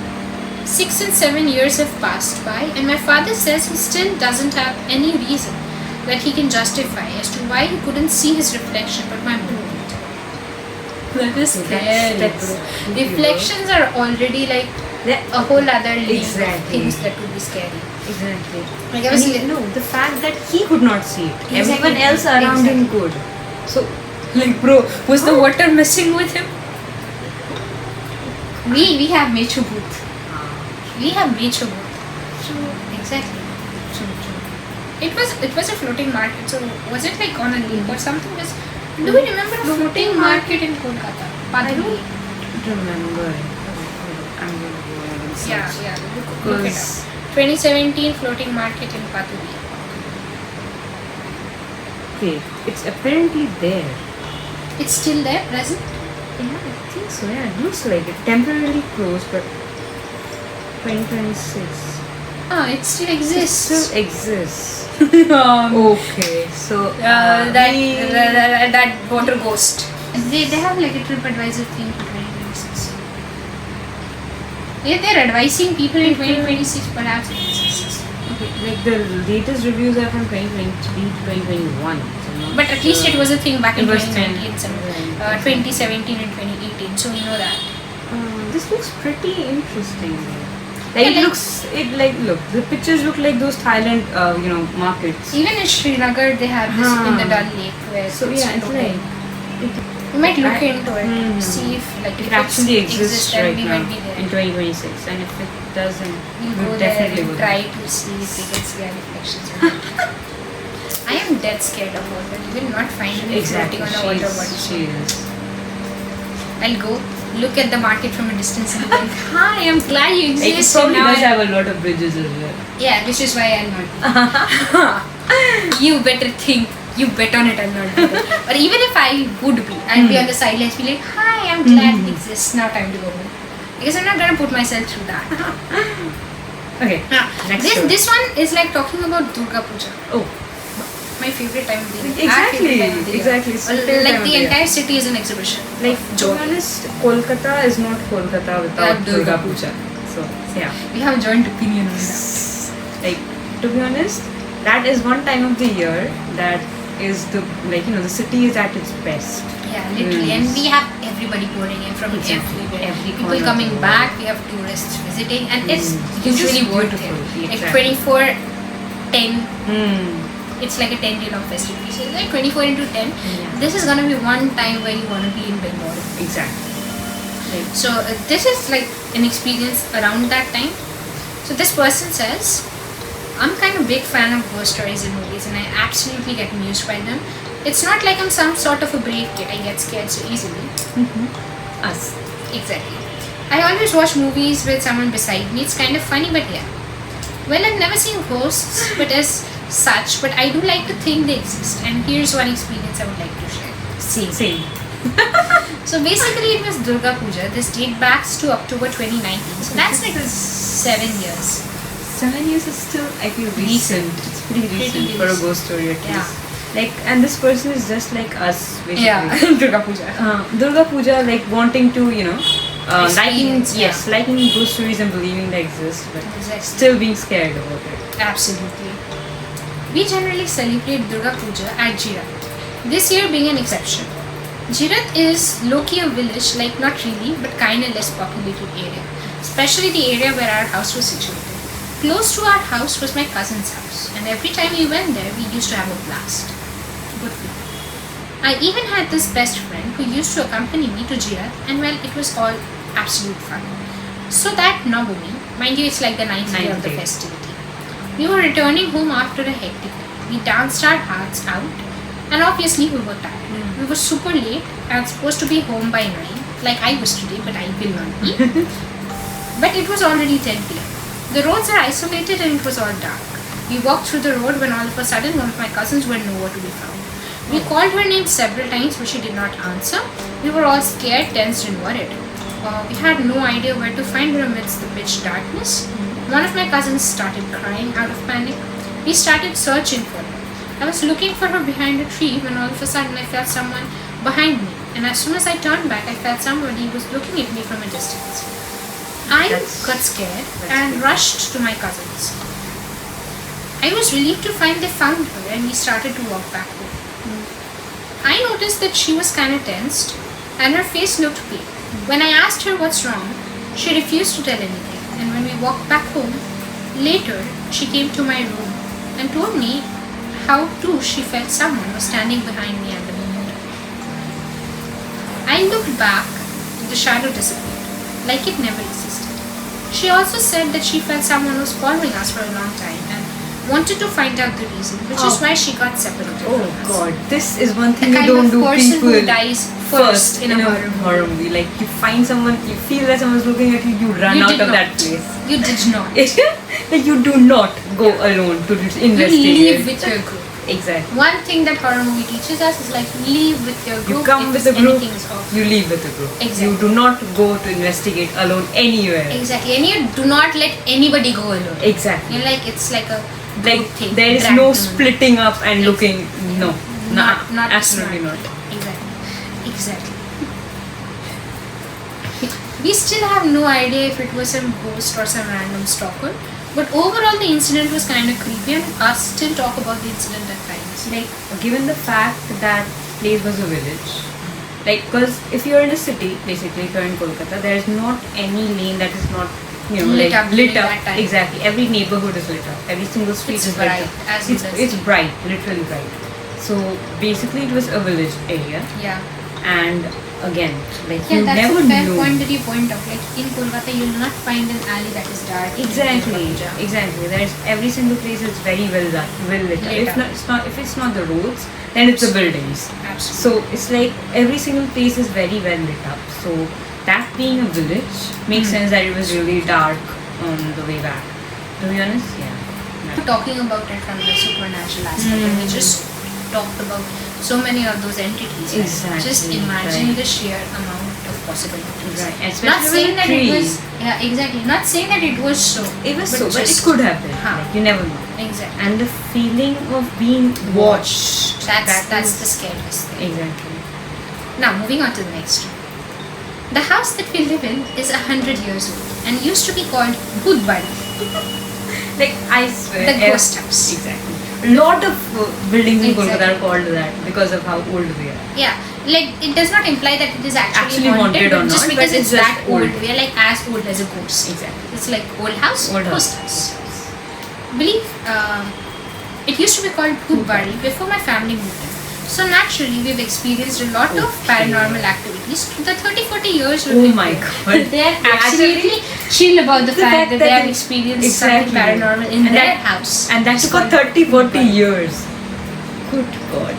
Speaker 1: 6 and 7 years have passed by, and my father says he still doesn't have any reason that he can justify as to why he couldn't see his reflection, but my mom did. That is scary.
Speaker 2: That's
Speaker 1: bro.
Speaker 2: creepy,
Speaker 1: Reflections are already like a whole other league of
Speaker 2: Exactly.
Speaker 1: things that would be scary.
Speaker 2: Exactly.
Speaker 1: Like I was
Speaker 2: no, the fact that he could not see it.
Speaker 1: Exactly.
Speaker 2: Everyone else around him could. So,
Speaker 1: like, bro, was the water messing with him? We have Mechu booth. We have Mechu booth. True. Exactly. True. It was a floating market. So was it like on a lake or something? Do we remember a floating market in Kolkata?
Speaker 2: I don't remember. I'm going to go ahead and search.
Speaker 1: Yeah. Look it
Speaker 2: Because-
Speaker 1: up. 2017 floating market in Patuli.
Speaker 2: Okay, it's apparently there.
Speaker 1: It's still there, present?
Speaker 2: Yeah, I think so. Yeah, it looks like it. Temporarily closed, but 2026.
Speaker 1: Ah, it still
Speaker 2: It
Speaker 1: exists.
Speaker 2: still exists.
Speaker 1: um,
Speaker 2: Okay, so
Speaker 1: that water ghost. They have like a TripAdvisor thing for 2026. Yeah, they're advising people in 2026 perhaps it exists.
Speaker 2: Okay, like the latest reviews are from 2023 to 2021. So not
Speaker 1: But at least it was a thing back in
Speaker 2: It was
Speaker 1: 2019,
Speaker 2: 10,
Speaker 1: 2017 and 2018. So we know that.
Speaker 2: This looks pretty interesting.
Speaker 1: Yeah,
Speaker 2: Like it looks, look, the pictures look like those Thailand, markets.
Speaker 1: Even in Srinagar, they have this in the Dal Lake where
Speaker 2: So yeah, it's
Speaker 1: floating.
Speaker 2: like
Speaker 1: We might look into it, see if
Speaker 2: it
Speaker 1: if
Speaker 2: actually exists
Speaker 1: and
Speaker 2: right
Speaker 1: we
Speaker 2: now
Speaker 1: might be there.
Speaker 2: in 2026, and if it doesn't,
Speaker 1: We'll
Speaker 2: we'll
Speaker 1: go there
Speaker 2: definitely
Speaker 1: and
Speaker 2: go
Speaker 1: try
Speaker 2: there.
Speaker 1: to see if we can see our reflections. or not. I am dead scared of water. You will not find me
Speaker 2: Exactly,
Speaker 1: floating on a water body.
Speaker 2: she is.
Speaker 1: I'll go look at the market from a distance and be like, hi, I'm glad you
Speaker 2: Like, it
Speaker 1: exist.
Speaker 2: probably
Speaker 1: and now
Speaker 2: does have a lot of bridges as well.
Speaker 1: Yeah, which is why I'll not. You better think. You bet on it, I'll not be there. Or even if I would be, I'll be on the sidelines, be like, hi, I'm glad it exists. Now time to go home. Because I'm not gonna put myself through that.
Speaker 2: Okay, next story.
Speaker 1: This one is like talking about Durga Puja.
Speaker 2: Oh,
Speaker 1: My favorite time of the year.
Speaker 2: Exactly,
Speaker 1: Our favorite time of the year.
Speaker 2: exactly. It's the favorite
Speaker 1: Like
Speaker 2: time of
Speaker 1: the
Speaker 2: the year.
Speaker 1: entire city is an exhibition.
Speaker 2: like
Speaker 1: of
Speaker 2: to
Speaker 1: joy.
Speaker 2: be honest, Kolkata is not Kolkata without
Speaker 1: Durga
Speaker 2: Durga Puja. So yeah,
Speaker 1: We have a joint opinion on that.
Speaker 2: like to be honest, that is one time of the year that is the the city is at its best.
Speaker 1: Yeah, literally. And we have everybody pouring in from
Speaker 2: Exactly.
Speaker 1: everywhere.
Speaker 2: Every
Speaker 1: People
Speaker 2: corner of
Speaker 1: coming
Speaker 2: the world.
Speaker 1: back, we have tourists visiting, and it's
Speaker 2: It's
Speaker 1: usually
Speaker 2: just
Speaker 1: worth it.
Speaker 2: beautiful.
Speaker 1: Like
Speaker 2: Exactly.
Speaker 1: 24/10, it's like a 10-day long festival. So it's like 24 into 10.
Speaker 2: Yeah.
Speaker 1: This is gonna be one time where you wanna be in Bengal.
Speaker 2: Exactly. Like,
Speaker 1: So this is like an experience around that time. So this person says, I'm kind of big fan of ghost stories in movies and I absolutely get amused by them. It's not like I'm some sort of a brave kid. I get scared so easily.
Speaker 2: us.
Speaker 1: Exactly. I always watch movies with someone beside me. It's kind of funny, but yeah. Well, I've never seen ghosts, but as such, but I do like to think they exist. And here's one experience I would like to share.
Speaker 2: Same.
Speaker 1: So basically, it was Durga Puja. This date backs to October 2019. So that's like 7 years.
Speaker 2: 7 years is still, I feel, recent. It's pretty recent for a
Speaker 1: recent.
Speaker 2: ghost story at
Speaker 1: Yeah.
Speaker 2: least. Like, and this person is just like us, basically.
Speaker 1: Yeah, Durga Puja.
Speaker 2: Durga Puja, like wanting to, liking,
Speaker 1: Experience, yeah.
Speaker 2: liking ghost stories and believing they exist, but
Speaker 1: Exactly.
Speaker 2: still being scared about it.
Speaker 1: Absolutely. We generally celebrate Durga Puja at Jirat. This year being an exception. Jirat is low-key a village, like not really, but kinda less populated area. Especially the area where our house was situated. Close to our house was my cousin's house, and every time we went there, we used to have a blast. Good people. I even had this best friend who used to accompany me to Jirat, and well, it was all absolute fun. So that Navami, mind you, it's like the ninth day of the
Speaker 2: Ninth day.
Speaker 1: festivity. We were returning home after a hectic day. We danced our hearts out, and obviously we were tired. We were super late. I was supposed to be home by 9, like I was today, but I will not be. But it was already 10 p.m. The roads are isolated and it was all dark. We walked through the road when all of a sudden one of my cousins were nowhere to be found. We called her name several times, but she did not answer. We were all scared, tensed, and worried. We had no idea where to find her amidst the pitch darkness. One of my cousins started crying out of panic. We started searching for her. I was looking for her behind a tree when all of a sudden I felt someone behind me. And as soon as I turned back, I felt somebody was looking at me from a distance. I got scared and rushed to my cousins. I was relieved to find they found her and we started to walk back home. I noticed that she was kind of tensed and her face looked pale. When I asked her what's wrong, she refused to tell anything. And when we walked back home, later she came to my room and told me how too she felt someone was standing behind me at the moment. I looked back, the shadow disappeared, like it never existed. She also said that she felt someone was following us for a long time and wanted to find out the reason, which is why she got separated
Speaker 2: Oh
Speaker 1: from us.
Speaker 2: god, this is one
Speaker 1: The
Speaker 2: thing you
Speaker 1: kind
Speaker 2: don't
Speaker 1: of
Speaker 2: do
Speaker 1: person
Speaker 2: people
Speaker 1: who dies first in a horror movie.
Speaker 2: movie. Like you find someone, you feel that someone's looking at you, you run
Speaker 1: You
Speaker 2: out
Speaker 1: did
Speaker 2: of
Speaker 1: not.
Speaker 2: that place.
Speaker 1: You did not.
Speaker 2: Like you do not go alone to
Speaker 1: You
Speaker 2: investigate.
Speaker 1: leave with your group.
Speaker 2: Exactly.
Speaker 1: One thing that horror movie teaches us is like leave with your group.
Speaker 2: You come
Speaker 1: if
Speaker 2: with a group,
Speaker 1: anything is off.
Speaker 2: you leave with a group.
Speaker 1: Exactly.
Speaker 2: You do not go to investigate alone anywhere.
Speaker 1: Exactly, and you do not let anybody go alone.
Speaker 2: Exactly.
Speaker 1: You're like it's like a
Speaker 2: Like
Speaker 1: group thing.
Speaker 2: there is
Speaker 1: drag
Speaker 2: no
Speaker 1: them along.
Speaker 2: splitting up and looking. No,
Speaker 1: not
Speaker 2: absolutely
Speaker 1: smart.
Speaker 2: not.
Speaker 1: Exactly. We still have no idea if it was some ghost or some random stalker, But overall, the incident was kind of creepy, and us still talk about the incident at times.
Speaker 2: Like, given the fact that place was a village, like, because if you're in a city, basically, if you're in Kolkata, there's not any lane that is not,
Speaker 1: Lit up
Speaker 2: lit
Speaker 1: during
Speaker 2: up.
Speaker 1: that time.
Speaker 2: Exactly. Every neighborhood is lit up. Every single street
Speaker 1: It's
Speaker 2: is
Speaker 1: bright,
Speaker 2: lit up.
Speaker 1: as good as
Speaker 2: It's
Speaker 1: it.
Speaker 2: bright, literally bright. So basically, it was a village area,
Speaker 1: Yeah.
Speaker 2: and again, like
Speaker 1: Yeah,
Speaker 2: you
Speaker 1: that's
Speaker 2: never
Speaker 1: a fair
Speaker 2: know.
Speaker 1: point that you point out. Like in Kolkata, you'll not find an alley that is dark. in
Speaker 2: Exactly,
Speaker 1: Durga Puja.
Speaker 2: exactly. There's every single place is very well lit up.
Speaker 1: Lit
Speaker 2: If it's not the roads, then it's the buildings.
Speaker 1: Absolutely.
Speaker 2: So it's like every single place is very well lit up. So that being a village makes sense that it was really dark on the way back. To be honest, yeah.
Speaker 1: We're talking about it from the supernatural aspect, and we just talked about so many of those entities. Right?
Speaker 2: Exactly,
Speaker 1: Just imagine
Speaker 2: right.
Speaker 1: the sheer amount of possibilities.
Speaker 2: Right,
Speaker 1: Not
Speaker 2: especially
Speaker 1: saying
Speaker 2: with a
Speaker 1: that
Speaker 2: tree.
Speaker 1: it was. Yeah, exactly. Not saying that it was so.
Speaker 2: It was so, but it
Speaker 1: just-
Speaker 2: could have been.
Speaker 1: Huh.
Speaker 2: Like, you never know.
Speaker 1: Exactly.
Speaker 2: And the feeling of being watched.
Speaker 1: That's the scariest thing.
Speaker 2: Exactly.
Speaker 1: Now, moving on to the next one. The house that we live in is 100 years old and used to be called Budbari,
Speaker 2: Like, I swear.
Speaker 1: the ghost house.
Speaker 2: Exactly. A lot of buildings in Kolkata
Speaker 1: Exactly.
Speaker 2: are called that because of how old they are.
Speaker 1: Yeah, like it does not imply that it is actually,
Speaker 2: Actually haunted or
Speaker 1: but just
Speaker 2: not,
Speaker 1: because
Speaker 2: but
Speaker 1: it's
Speaker 2: it's
Speaker 1: that
Speaker 2: just
Speaker 1: old,
Speaker 2: old.
Speaker 1: we are like as old as a ghost.
Speaker 2: Exactly.
Speaker 1: It's like old house,
Speaker 2: Old
Speaker 1: ghost
Speaker 2: house.
Speaker 1: house. Believe it used to be called Budbari before my family moved in. So naturally, we've experienced a lot of
Speaker 2: Okay.
Speaker 1: paranormal activities. The 30-40 years we've
Speaker 2: Oh
Speaker 1: been
Speaker 2: my
Speaker 1: there.
Speaker 2: God.
Speaker 1: They're absolutely chill about the fact that they have experienced something
Speaker 2: Exactly.
Speaker 1: paranormal in
Speaker 2: And
Speaker 1: their
Speaker 2: that-
Speaker 1: house.
Speaker 2: And that's
Speaker 1: It's
Speaker 2: for
Speaker 1: called
Speaker 2: 30-40
Speaker 1: Budbari.
Speaker 2: years. Good God.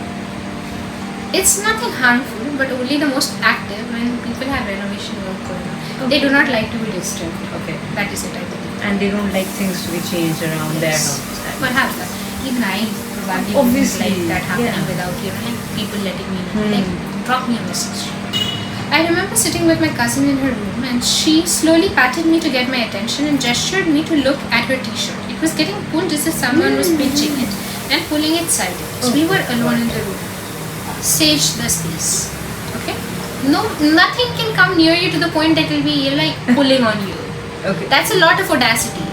Speaker 1: It's nothing harmful, but only the most active when people have renovation work going on. They do not like to be disturbed.
Speaker 2: Okay.
Speaker 1: That is it, I believe.
Speaker 2: And they don't like things to be changed around their
Speaker 1: Yes.
Speaker 2: house.
Speaker 1: Perhaps that. Even I probably
Speaker 2: Obviously,
Speaker 1: wouldn't like that happening
Speaker 2: yeah.
Speaker 1: without like people letting me know.
Speaker 2: Hmm.
Speaker 1: Like, drop me a message. I remember sitting with my cousin in her room, and she slowly patted me to get my attention and gestured me to look at her t-shirt. It was getting pulled as if someone was pinching it and pulling it sideways. We were alone in the room. Sage the space. Okay? No, nothing can come near you to the point that will be like pulling on you.
Speaker 2: Okay.
Speaker 1: That's a lot of audacity.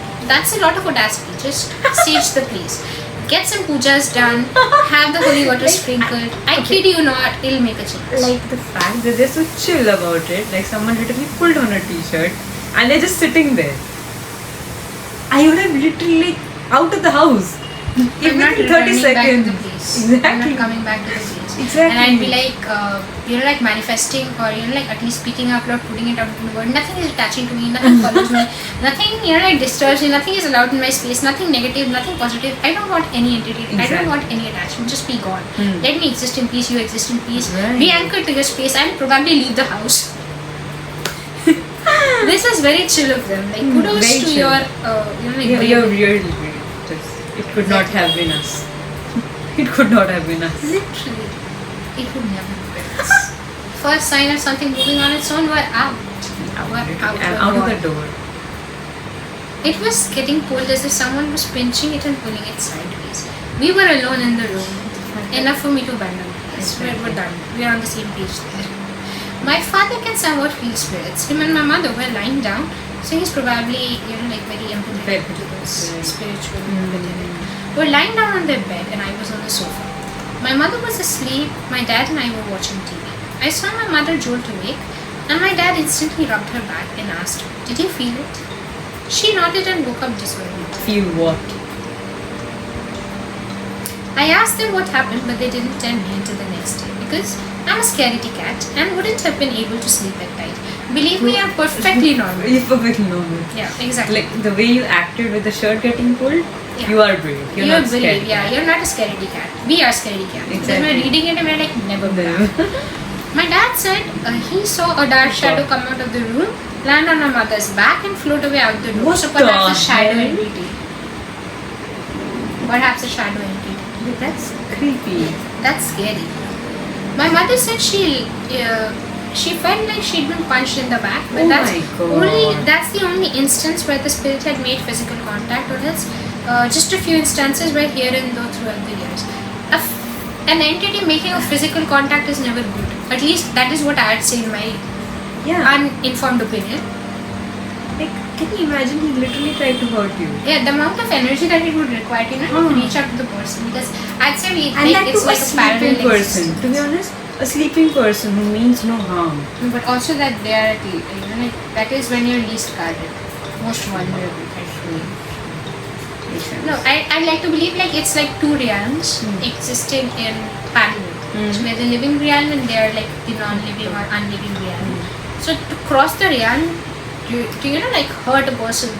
Speaker 1: Just sage the place. Get some pujas done. Have the holy water sprinkled. I kid you not, it'll make a change.
Speaker 2: Like the fact that they're so chill about it, like someone literally pulled on a t-shirt and they're just sitting there. I would have literally like out of the house.
Speaker 1: I'm not
Speaker 2: Within 30
Speaker 1: returning back to
Speaker 2: seconds.
Speaker 1: the place.
Speaker 2: Exactly.
Speaker 1: I'm not coming back to the place.
Speaker 2: Exactly.
Speaker 1: And I'd be like, like manifesting or like at least speaking out loud, putting it out in the world. Nothing is attaching to me. Nothing follows me. Nothing like disturbs me. Nothing is allowed in my space. Nothing negative. Nothing positive. I don't want any entity. I don't
Speaker 2: Exactly.
Speaker 1: want any attachment. Just be gone.
Speaker 2: Hmm.
Speaker 1: Let me exist in peace. You exist in peace.
Speaker 2: Right.
Speaker 1: Be anchored to your space. I'll probably leave the house. This is very chill of them. Like kudos
Speaker 2: very
Speaker 1: to
Speaker 2: chill.
Speaker 1: your
Speaker 2: You're really great. It could not have been us. It could not have been us.
Speaker 1: Literally, it would never be us. First sign of something moving on its own, we're out. We're out.
Speaker 2: I'm
Speaker 1: we're
Speaker 2: out of
Speaker 1: gone.
Speaker 2: the door.
Speaker 1: It was getting pulled as if someone was pinching it and pulling it sideways. We were alone in the room. Enough for me to abandon the place. We're done. We're on the same page there. My father can somewhat feel spirits. Him and my mother were lying down, so he's probably, like very empathetic to this spiritual within it. We're lying down on their bed and I was on the sofa. My mother was asleep, my dad and I were watching TV. I saw my mother jolt awake and my dad instantly rubbed her back and asked her, "Did you feel it?" She nodded and woke up disoriented.
Speaker 2: Feel what?
Speaker 1: I asked them what happened, but they didn't tell me until the next day because I'm a scaredy cat and wouldn't have been able to sleep at night. Believe me, I'm perfectly normal.
Speaker 2: You're perfectly normal.
Speaker 1: Yeah, exactly.
Speaker 2: Like the way you acted with the shirt getting pulled,
Speaker 1: Yeah.
Speaker 2: you are brave. You're not scared.
Speaker 1: You're not a scaredy cat. We are scaredy cats. Because
Speaker 2: Exactly.
Speaker 1: we're reading it and we're like, never
Speaker 2: No.
Speaker 1: been. My dad said he saw a dark shadow come out of the room, land on my mother's back, and float away out the door.
Speaker 2: What
Speaker 1: So perhaps a
Speaker 2: the
Speaker 1: shadow
Speaker 2: hell?
Speaker 1: entity. Perhaps a shadow entity.
Speaker 2: That's creepy.
Speaker 1: That's scary. My mother said she felt like she'd been punched in the back, but
Speaker 2: Oh my God.
Speaker 1: that's the only instance where the spirit had made physical contact, or else just a few instances were here and there throughout the years. An entity making a physical contact is never good. At least that is what I'd say in my
Speaker 2: Yeah.
Speaker 1: uninformed opinion.
Speaker 2: Like Can you imagine? He literally tried to hurt you.
Speaker 1: Yeah, the amount of energy that it would require to to reach out to the person, because I'd say
Speaker 2: And that
Speaker 1: it's
Speaker 2: to
Speaker 1: like
Speaker 2: a
Speaker 1: a parallel
Speaker 2: sleeping person.
Speaker 1: existence.
Speaker 2: To be honest, a sleeping person who means no harm.
Speaker 1: But also that they are that is when you're least guarded, most vulnerable.
Speaker 2: Actually, makes sense.
Speaker 1: No, I like to believe like it's like two realms existing in parallel. So we are the living realm and they are like the non-living or unliving realm. So to cross the realm, to like hurt a person,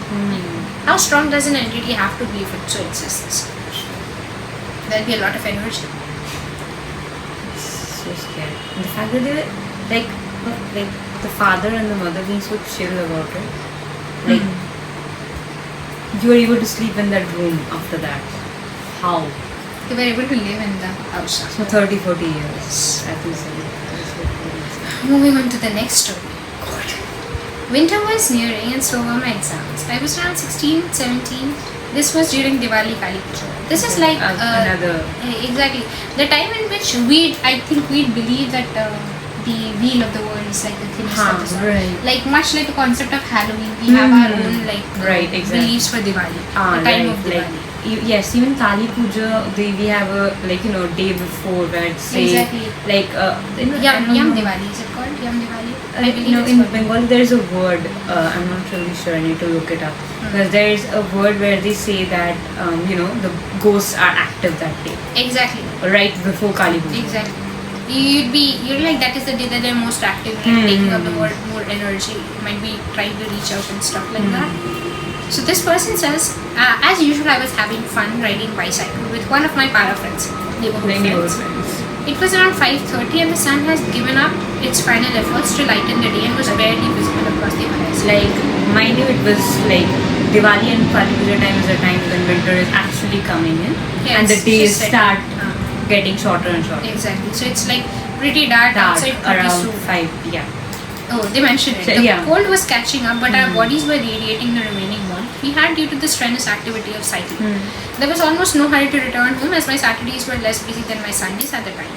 Speaker 1: how strong does an entity have to be if it so exists? There'll be a lot of energy.
Speaker 2: So scared. And the fact that they were like the father and the mother being so chill about it. Like you were able to sleep in that room after that. How?
Speaker 1: They were able to live in the house.
Speaker 2: For 30-40 years. I think so.
Speaker 1: Moving on to the next story. God. Winter was nearing and so were my exams. I was around 16, 17. This was during Diwali Kali Puja. This is like
Speaker 2: another.
Speaker 1: Exactly the time in which I think we'd believe that the wheel of the world is like the thinnest of the sun.
Speaker 2: Right.
Speaker 1: Like much like the concept of Halloween, we have our own like beliefs for Diwali. The time of Diwali.
Speaker 2: Yes, even Kali Puja, we have a day before where it's say
Speaker 1: Yam Diwali, is it called Yam Diwali? I believe it's
Speaker 2: in
Speaker 1: called.
Speaker 2: Bengali there is a word. I'm not really sure. I need to look it up because there is a word where they say that the ghosts are active that day.
Speaker 1: Exactly.
Speaker 2: Right before Kali Puja.
Speaker 1: Exactly. You're like that is the day that they're most active and taking up the more energy. You might be trying to reach out and stuff like that. So this person says, as usual, I was having fun riding bicycle with one of my para friends, neighborhood friends. It was around 5:30 and the sun has given up its final efforts to lighten the day and was barely visible across the horizon.
Speaker 2: Like, mind you, it was like Diwali and Kali Puja time is a time when winter is actually coming in and the days start getting shorter and shorter.
Speaker 1: Exactly. So it's like pretty dark outside
Speaker 2: around
Speaker 1: soon.
Speaker 2: 5, yeah.
Speaker 1: Oh, they mentioned it. The cold was catching up, but our bodies were radiating the remaining warmth we had due to the strenuous activity of cycling. There was almost no hurry to return home as my Saturdays were less busy than my Sundays at the time.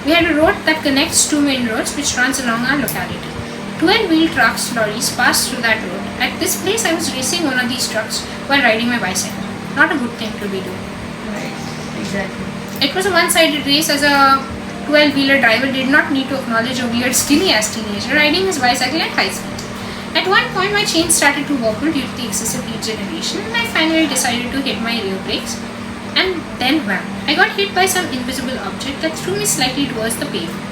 Speaker 1: We had a road that connects two main roads which runs along our locality. 12-wheel trucks, lorries passed through that road. At this place, I was racing one of these trucks while riding my bicycle. Not a good thing to be doing.
Speaker 2: Right, exactly.
Speaker 1: It was a one-sided race as a 12-wheeler driver did not need to acknowledge a weird skinny-ass teenager riding his bicycle at high speed. At one point, my chain started to wobble due to the excessive heat generation and I finally decided to hit my rear brakes and then wham! I got hit by some invisible object that threw me slightly towards the pavement.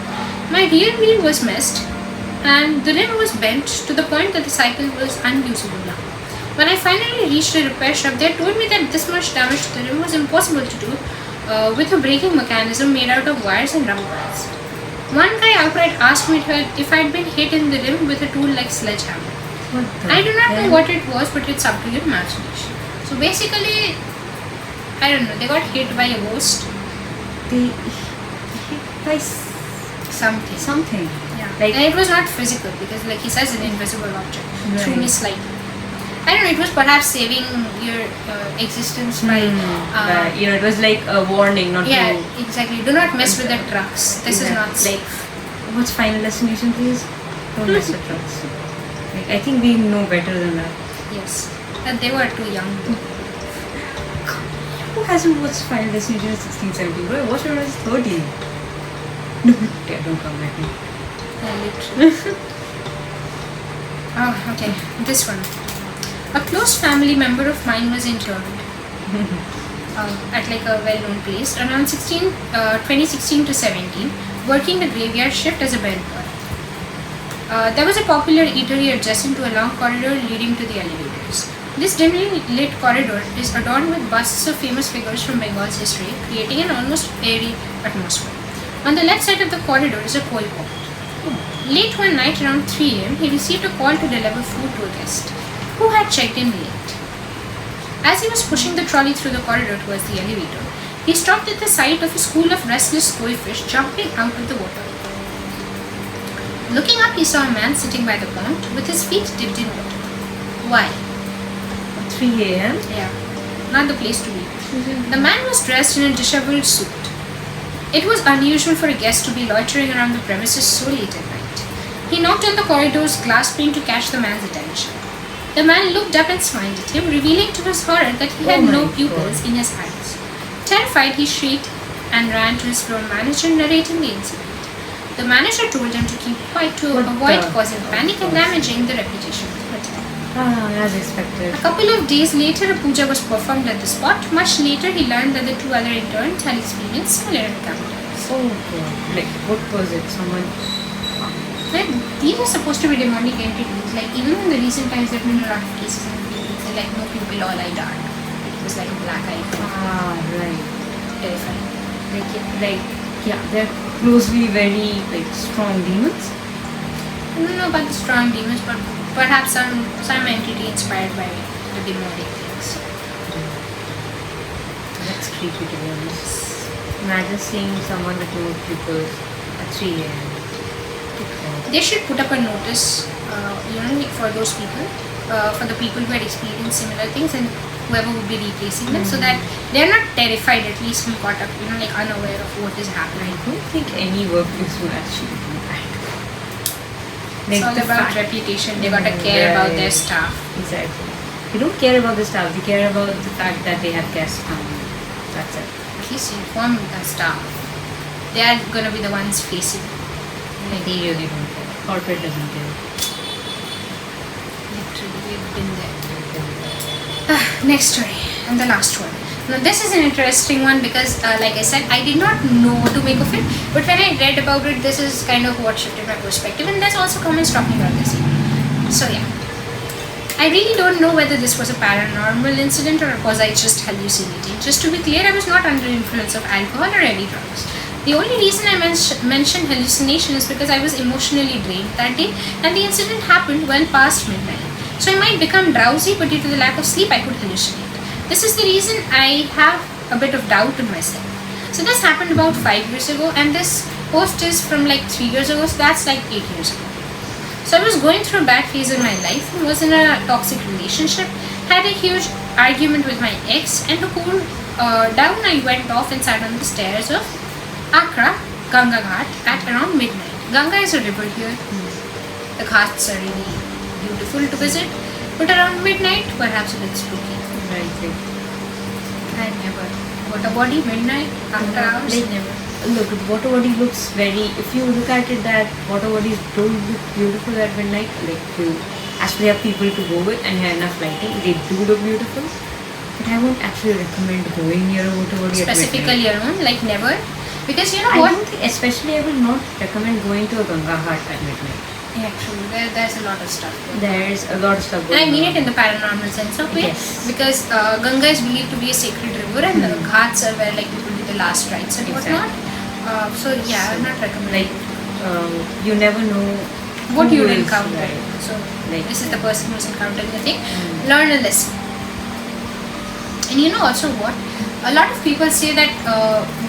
Speaker 1: My rear wheel was missed and the rim was bent to the point that the cycle was unusable now. When I finally reached a repair shop, they told me that this much damage to the rim was impossible to do with a braking mechanism made out of wires and rubber bands. One guy outright asked me if I'd been hit in the rim with a tool like sledgehammer. I do not know what it was, but it's up to your imagination. So basically, I don't know, they got hit by a ghost.
Speaker 2: They hit by something.
Speaker 1: Yeah. And it was not physical because like he says an invisible object threw me slightly. I don't know, it was perhaps saving your existence by...
Speaker 2: it was like a warning not to...
Speaker 1: Yeah, exactly. Do not mess with the trucks. This is not safe.
Speaker 2: What's final destination, please? Don't mess with trucks. Like, I think we know better than that.
Speaker 1: Yes. But they were too young.
Speaker 2: Who hasn't watched Final Destination at 16, 17? Bro, I watched it when I was 13. No, don't come at me.
Speaker 1: Yeah, literally. Oh, okay. This one. A close family member of mine was interned at like a well-known place around 2016 to 17, working the graveyard shift as a bellboy. There was a popular eatery adjacent to a long corridor leading to the elevators. This dimly lit corridor is adorned with busts of famous figures from Bengal's history, creating an almost airy atmosphere. On the left side of the corridor is a koi pot. Late one night around 3 a.m., he received a call to deliver food to a guest who had checked in late. As he was pushing the trolley through the corridor towards the elevator, he stopped at the sight of a school of restless koi fish jumping out of the water. Looking up, he saw a man sitting by the pond with his feet dipped in water. Why?
Speaker 2: 3 a.m.?
Speaker 1: Yeah, not the place to be. The man was dressed in a disheveled suit. It was unusual for a guest to be loitering around the premises so late at night. He knocked on the corridor's glass pane to catch the man's attention. The man looked up and smiled at him, revealing to his horror that he had
Speaker 2: Oh my
Speaker 1: no pupils
Speaker 2: God.
Speaker 1: in his eyes. Terrified, he shrieked and ran to his floor manager, narrating the incident. The manager told him to keep quiet to
Speaker 2: What
Speaker 1: avoid
Speaker 2: the-
Speaker 1: causing panic and damaging the reputation of the hotel.
Speaker 2: As expected.
Speaker 1: A couple of days later, a puja was performed at the spot. Much later, he learned that the two other interns had experienced similar encounters.
Speaker 2: Oh god. Like, what was it? Someone.
Speaker 1: Like, these are supposed to be demonic entities. Like, even in the recent times, there have been a lot of cases and feelings. They're like, no pupil, all eye dark. It was like a black eye.
Speaker 2: Right.
Speaker 1: Terrifying.
Speaker 2: Yeah, they're closely very, like, strong demons.
Speaker 1: I don't know about the strong demons, but perhaps some entity inspired by the demonic things.
Speaker 2: That's creepy to be honest. Imagine seeing someone with no pupils at 3 a.m.
Speaker 1: They should put up a notice, like for those people, for the people who had experienced similar things and whoever would be replacing them, so that they're not terrified, at least and caught up, like unaware of what is
Speaker 2: I
Speaker 1: happening.
Speaker 2: don't think any workplace would actually do that.
Speaker 1: It's all
Speaker 2: the
Speaker 1: about
Speaker 2: fact-
Speaker 1: reputation. They gotta care about their
Speaker 2: Right.
Speaker 1: staff.
Speaker 2: Exactly. They don't care about the staff, they care about the fact that they have guests coming. That's it.
Speaker 1: At least inform the staff. They are gonna be the ones facing.
Speaker 2: Like, they really don't care. Corporate doesn't care.
Speaker 1: Literally, we've been there. Next story, and the last one. Now, this is an interesting one because, like I said, I did not know what to make of it. But when I read about it, this is kind of what shifted my perspective. And there's also comments talking about this. So, yeah. I really don't know whether this was a paranormal incident or was I just hallucinating. Just to be clear, I was not under influence of alcohol or any drugs. The only reason I mentioned hallucination is because I was emotionally drained that day and the incident happened well past midnight. So I might become drowsy, but due to the lack of sleep, I could hallucinate. This is the reason I have a bit of doubt in myself. So this happened about 5 years ago, and this post is from like 3 years ago, so that's like 8 years ago. So I was going through a bad phase in my life and was in a toxic relationship, had a huge argument with my ex, and to cool down, I went off and sat on the stairs of Accra, Ganga Ghat at around midnight. Ganga is a river here. The ghats are really beautiful to visit, but around midnight, perhaps a bit spooky.
Speaker 2: Right.
Speaker 1: I never. Water body, midnight, after hours,
Speaker 2: Like,
Speaker 1: never.
Speaker 2: Look, water body looks very. If you look at it, that water bodies don't look beautiful at midnight. Like, you actually have people to go with and you have enough lighting, they do look beautiful. But I won't actually recommend going near a water body at midnight.
Speaker 1: Specifically alone, like never. Because you know
Speaker 2: I
Speaker 1: what?
Speaker 2: don't think, especially I will not recommend going to a Ganga Ghat at midnight.
Speaker 1: Yeah, true. There's a lot of stuff there.
Speaker 2: There's a lot of stuff
Speaker 1: And
Speaker 2: going
Speaker 1: I mean
Speaker 2: on.
Speaker 1: it in the paranormal sense of way,
Speaker 2: Yes.
Speaker 1: because Ganga is believed to be a sacred river, and the ghats are where like people do the last rites and whatnot. So yeah, I'm not recommending.
Speaker 2: Like, you never know
Speaker 1: What
Speaker 2: who
Speaker 1: you will
Speaker 2: is
Speaker 1: encounter.
Speaker 2: right.
Speaker 1: So
Speaker 2: Like-
Speaker 1: this is the person who's encountering the thing. Learn a lesson. And you know also what? A lot of people say that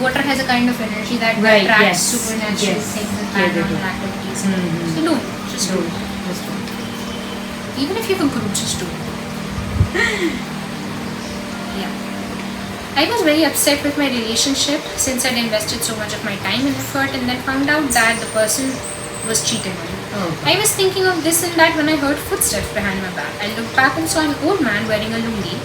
Speaker 1: water has a kind of energy that
Speaker 2: Right,
Speaker 1: attracts
Speaker 2: yes,
Speaker 1: supernatural
Speaker 2: yes.
Speaker 1: things and
Speaker 2: Yeah, they do.
Speaker 1: paranormal activities.
Speaker 2: Mhm.
Speaker 1: So don't. Just
Speaker 2: Don't.
Speaker 1: don't.
Speaker 2: Just don't.
Speaker 1: Even if you have a group, just do it. Yeah. I was very upset with my relationship since I'd invested so much of my time and effort and then found out that the person was cheating on me.
Speaker 2: Oh.
Speaker 1: I was thinking of this and that when I heard footsteps behind my back. I looked back and saw an old man wearing a lungi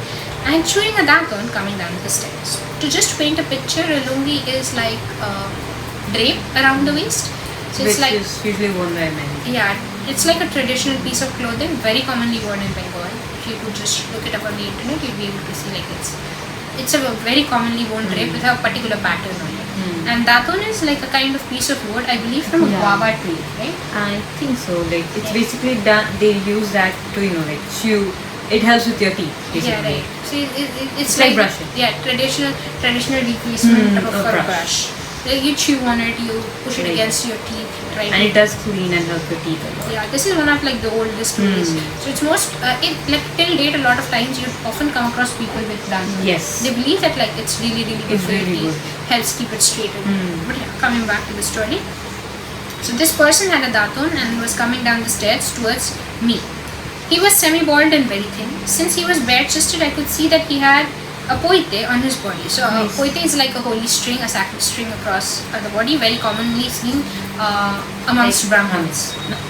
Speaker 1: and chewing a dagon coming down the stairs. To just paint a picture, a lungi is like a drape around the waist. So
Speaker 2: Which
Speaker 1: it's like,
Speaker 2: is usually worn by men.
Speaker 1: yeah, it's like a traditional piece of clothing, very commonly worn in Bengal. If you could just look it up on the internet, you'll be able to see like it's a very commonly worn drape with a particular pattern on it. And daton is like a kind of piece of wood, I believe, from a
Speaker 2: Yeah.
Speaker 1: guava tree, right?
Speaker 2: I think so. Like, it's basically done. They use that to, like, chew. It helps with your teeth, basically.
Speaker 1: Yeah, right. So it's
Speaker 2: like brushing.
Speaker 1: Yeah, traditional replacement
Speaker 2: of
Speaker 1: of a
Speaker 2: brush.
Speaker 1: brush. Like you chew on it, you push it
Speaker 2: Right.
Speaker 1: against your teeth, right?
Speaker 2: And it does clean and help your teeth a lot.
Speaker 1: Yeah, this is one of like the oldest stories. So it's most like till date, a lot of times you often come across people with dagon.
Speaker 2: Yes.
Speaker 1: They believe that like it's really good
Speaker 2: It's
Speaker 1: for your
Speaker 2: really
Speaker 1: teeth,
Speaker 2: good.
Speaker 1: helps keep it straight. But yeah, coming back to the story. So this person had a daton and was coming down the stairs towards me. He was semi-bald and very thin. Since he was bare-chested, I could see that he had a poite on his body. So a
Speaker 2: Nice.
Speaker 1: poite is like a holy string, a sacred string across the body, very commonly seen amongst
Speaker 2: Like
Speaker 1: Brahmins.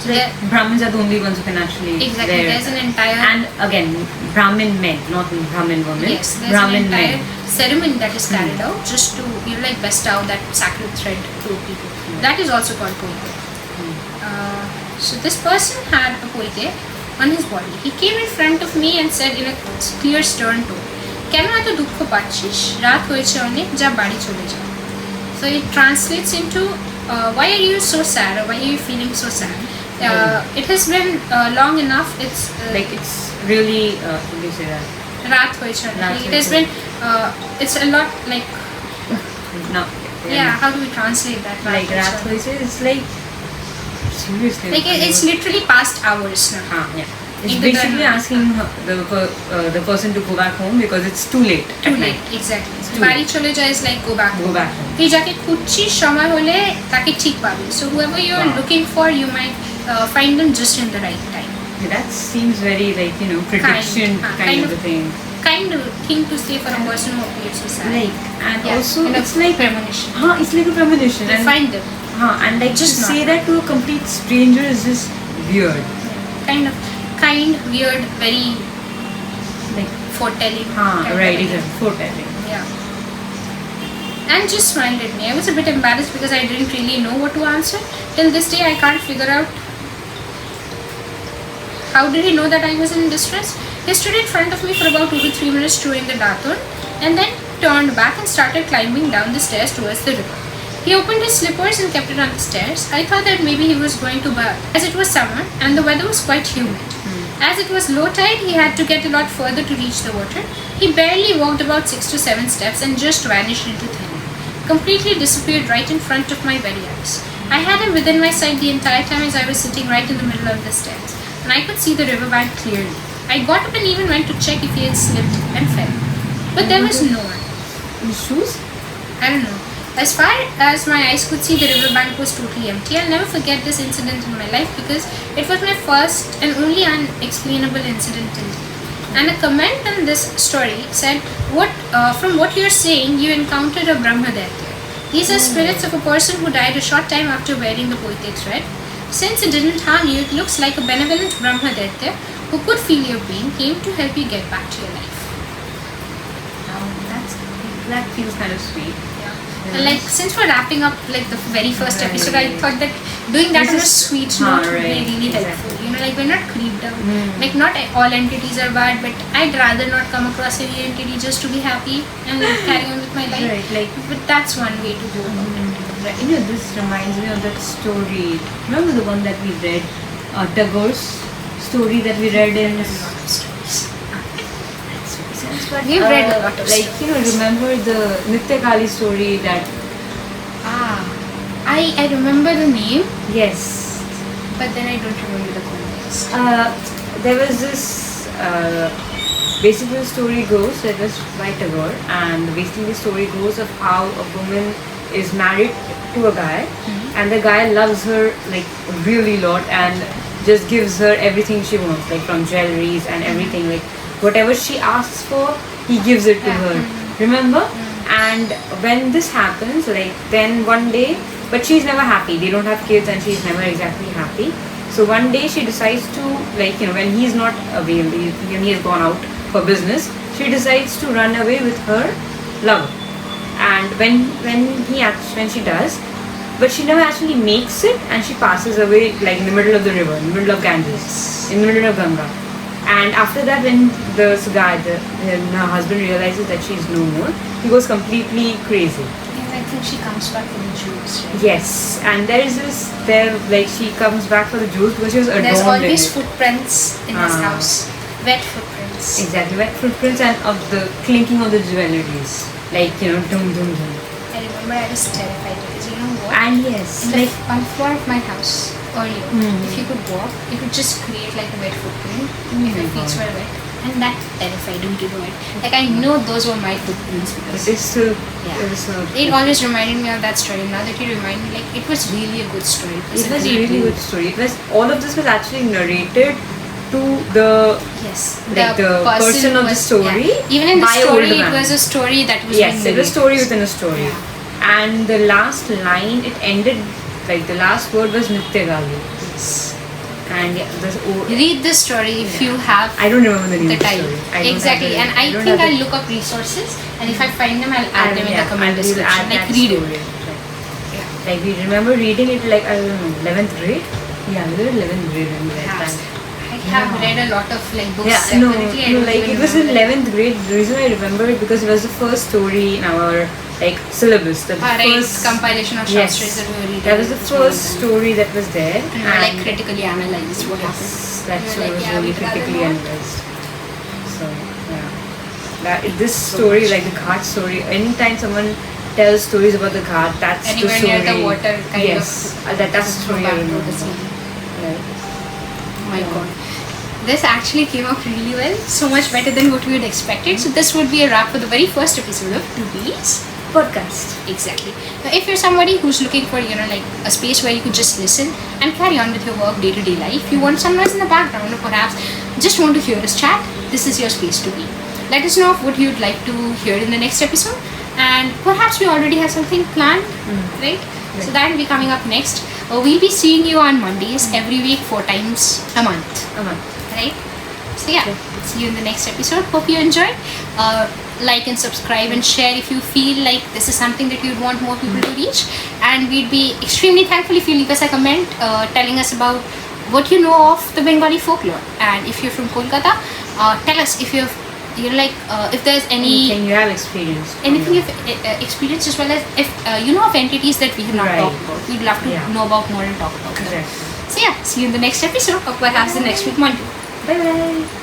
Speaker 2: So
Speaker 1: There-
Speaker 2: like, Brahmins are the only ones who can actually
Speaker 1: Exactly.
Speaker 2: wear
Speaker 1: There's
Speaker 2: that.
Speaker 1: an entire
Speaker 2: And again, Brahmin men, not Brahmin women.
Speaker 1: yes, there's
Speaker 2: Brahmin
Speaker 1: an entire
Speaker 2: men.
Speaker 1: ceremony that is carried out just to like bestow that sacred thread to people. That is also called poite. So this person had a poite on his body. He came in front of me and said in a clear stern tone, কেন এত দুঃখ পাচ্ছিস? রাত হয়েছে অনেক, যা বাড়ি চলে যা. So it translates into why are you so sad, or why are you feeling so sad? It has been long enough. It's
Speaker 2: Like it's really, how do you say that?
Speaker 1: রাত হয়েছে অনেক.
Speaker 2: রাত
Speaker 1: It has
Speaker 2: হয়েছে।
Speaker 1: been it's a lot like
Speaker 2: No.
Speaker 1: yeah. How do we translate that?
Speaker 2: Like Raat Hoise, it's like seriously.
Speaker 1: Like it's literally past hours now.
Speaker 2: Yeah. It's
Speaker 1: Into the
Speaker 2: basically
Speaker 1: night.
Speaker 2: asking the person to go back home because it's too late.
Speaker 1: Too
Speaker 2: at
Speaker 1: late,
Speaker 2: night.
Speaker 1: exactly.
Speaker 2: too
Speaker 1: বাড়ি চলে যায় is like go back.
Speaker 2: Go back home.
Speaker 1: তুই যাকে খুঁজছিস সময় হলে তাকে ঠিক পাবি. So whoever you're
Speaker 2: Wow.
Speaker 1: looking for, you might find them just in the right time.
Speaker 2: Yeah, that seems very like prediction kind of a thing.
Speaker 1: Kind of thing to say for a person who appears so sad.
Speaker 2: Like and
Speaker 1: Yeah,
Speaker 2: also
Speaker 1: kind of
Speaker 2: it's like
Speaker 1: premonition.
Speaker 2: it's like a premonition
Speaker 1: You
Speaker 2: and
Speaker 1: find them.
Speaker 2: and like
Speaker 1: Just
Speaker 2: to
Speaker 1: not
Speaker 2: say that to a complete stranger is just weird.
Speaker 1: Kind, weird, very
Speaker 2: Like
Speaker 1: foretelling. kind of
Speaker 2: right,
Speaker 1: a thing.
Speaker 2: exactly. Foretelling.
Speaker 1: Yeah. And just smiled at me. I was a bit embarrassed because I didn't really know what to answer. Till this day, I can't figure out how did he know that I was in distress. He stood in front of me for about 2 to 3 minutes chewing the datul and then turned back and started climbing down the stairs towards the river. He opened his slippers and kept it on the stairs. I thought that maybe he was going to bath, as it was summer and the weather was quite humid. As it was low tide, he had to get a lot further to reach the water. He barely walked about 6 to 7 steps and just vanished into thin air. Completely disappeared right in front of my very eyes. I had him within my sight the entire time as I was sitting right in the middle of the stairs, and I could see the riverbank clearly. I got up and even went to check if he had slipped and fell. But there was no one.
Speaker 2: His shoes?
Speaker 1: I don't know. As far as my eyes could see, the riverbank was totally empty. I'll never forget this incident in my life because it was my first and only unexplainable incident till date. And a comment on this story said, from what you're saying, you encountered a Brahmadaitya. These are spirits of a person who died a short time after wearing the poite thread. Since it didn't harm you, it looks like a benevolent Brahmadaitya who could feel your pain came to help you get back to your life.
Speaker 2: That feels kind of sweet.
Speaker 1: And like since we're wrapping up like the very first
Speaker 2: Right.
Speaker 1: episode, I thought that doing that
Speaker 2: This
Speaker 1: on a
Speaker 2: is-
Speaker 1: sweet note would
Speaker 2: right,
Speaker 1: be really
Speaker 2: exactly.
Speaker 1: helpful. Like we're not creeped out. Like not all entities are bad, but I'd rather not come across any entity just to be happy and carry on with my life.
Speaker 2: Right, like
Speaker 1: But that's one way to go about it.
Speaker 2: right. This reminds me of that story. Remember the one that we read, Tagore's story that we read in. But,
Speaker 1: We've read a lot of
Speaker 2: like remember the Nitya Kali story that
Speaker 1: I remember the name,
Speaker 2: yes.
Speaker 1: but then I don't remember the context.
Speaker 2: There was this basically the story goes that was by Tagore, and basically the story goes of how a woman is married to a guy, and the guy loves her like really lot and just gives her everything she wants, like from jewelries and everything, like whatever she asks for, he gives it to her. Remember? And when this happens, like then one day, but she's never happy. They don't have kids, and she's never exactly happy. So one day she decides to, like when he's not available, when he has gone out for business, she decides to run away with her lover. And when she does, but she never actually makes it, and she passes away like in the middle of the river, in the middle of Ganges, in the middle of Ganga. And after that, when her husband realizes that she's no more, he goes completely crazy.
Speaker 1: And I think she comes back from the Jews, right?
Speaker 2: Yes, and she comes back for the Jews because she was adorned.
Speaker 1: There's
Speaker 2: in
Speaker 1: always
Speaker 2: it.
Speaker 1: footprints in his
Speaker 2: Ah.
Speaker 1: house. Wet footprints.
Speaker 2: Exactly, wet footprints and of the clinking of the jewelries, like dum dum dum.
Speaker 1: I remember I was terrified because you know what?
Speaker 2: And yes,
Speaker 1: In on the floor of my house earlier, if you could walk, it would just create like a wet footprint if your feet were wet. And that terrified me to do it. Like I know those were my footprints because
Speaker 2: it's still,
Speaker 1: Yeah.
Speaker 2: it was so
Speaker 1: it always reminded me of that story. Now that you remind me, like it was really a good story.
Speaker 2: It was a
Speaker 1: great
Speaker 2: really
Speaker 1: read.
Speaker 2: good story. All of this was actually narrated to the
Speaker 1: Yes.
Speaker 2: the person of the story.
Speaker 1: Yeah. Even in the
Speaker 2: by a
Speaker 1: story,
Speaker 2: older
Speaker 1: it
Speaker 2: man.
Speaker 1: was a story that was
Speaker 2: Yes,
Speaker 1: being
Speaker 2: it was
Speaker 1: narrated.
Speaker 2: story within a story.
Speaker 1: Yeah.
Speaker 2: And the last line, it ended, like the last word was Nityagali.
Speaker 1: Yes.
Speaker 2: And yeah, this
Speaker 1: Read the story if you have
Speaker 2: I don't remember the name
Speaker 1: the
Speaker 2: of the
Speaker 1: time.
Speaker 2: story. I don't
Speaker 1: Exactly.
Speaker 2: have
Speaker 1: And I
Speaker 2: don't
Speaker 1: think
Speaker 2: have
Speaker 1: I'll
Speaker 2: the-
Speaker 1: look up resources, and if I find them, I'll add them in the comment
Speaker 2: I'll
Speaker 1: description.
Speaker 2: add
Speaker 1: Like
Speaker 2: that
Speaker 1: read
Speaker 2: story.
Speaker 1: it.
Speaker 2: Right.
Speaker 1: Yeah.
Speaker 2: Like we remember reading it like, I don't know, 11th grade? Yeah, we were 11th grade when we read
Speaker 1: Yeah.
Speaker 2: that.
Speaker 1: I have read a lot of like books
Speaker 2: Yeah, no,
Speaker 1: separately. I
Speaker 2: no,
Speaker 1: don't
Speaker 2: like
Speaker 1: even
Speaker 2: it was in
Speaker 1: remember.
Speaker 2: 11th grade. The reason I remember it because it was the first story in our like syllabus. The
Speaker 1: Right,
Speaker 2: first
Speaker 1: compilation of short stories that we were reading.
Speaker 2: that was the
Speaker 1: at this
Speaker 2: first
Speaker 1: moment.
Speaker 2: story that was there,
Speaker 1: And we were like critically analyzed what happened.
Speaker 2: yes, that
Speaker 1: We were
Speaker 2: story
Speaker 1: like,
Speaker 2: was
Speaker 1: yeah,
Speaker 2: really
Speaker 1: we'd rather
Speaker 2: critically
Speaker 1: not.
Speaker 2: analyzed. So yeah, this story, like the ghat story. Anytime someone tells stories about the ghat, that's
Speaker 1: Anywhere
Speaker 2: the story.
Speaker 1: near the water kind
Speaker 2: yes,
Speaker 1: of.
Speaker 2: that's the story I
Speaker 1: back to
Speaker 2: remember.
Speaker 1: the scene.
Speaker 2: Right.
Speaker 1: Oh my god. This actually came up really well. So much better than what we had expected. So this would be a wrap for the very first episode of 2B's podcast. Exactly. Now, if you're somebody who's looking for, like a space where you could just listen and carry on with your work day-to-day life, you want some noise in the background, or perhaps just want to hear us chat, this is your space to be. Let us know what you'd like to hear in the next episode, and perhaps we already have something planned, right? So that will be coming up next. We'll be seeing you on Mondays every week, 4 times a month. Right? So yeah, see you in the next episode. Hope you enjoyed. Like and subscribe and share if you feel like this is something that you'd want more people to reach. And we'd be extremely thankful if you leave us a comment telling us about what you know of the Bengali folklore. And if you're from Kolkata, tell us if if there's
Speaker 2: Anything you have experienced.
Speaker 1: anything you've experienced, as well as if you know of entities that we have not
Speaker 2: Right.
Speaker 1: talked about. We'd love to know about more and talk about them.
Speaker 2: Correct.
Speaker 1: So yeah, see you in the next episode, or perhaps the next week Monday.
Speaker 2: Bye bye.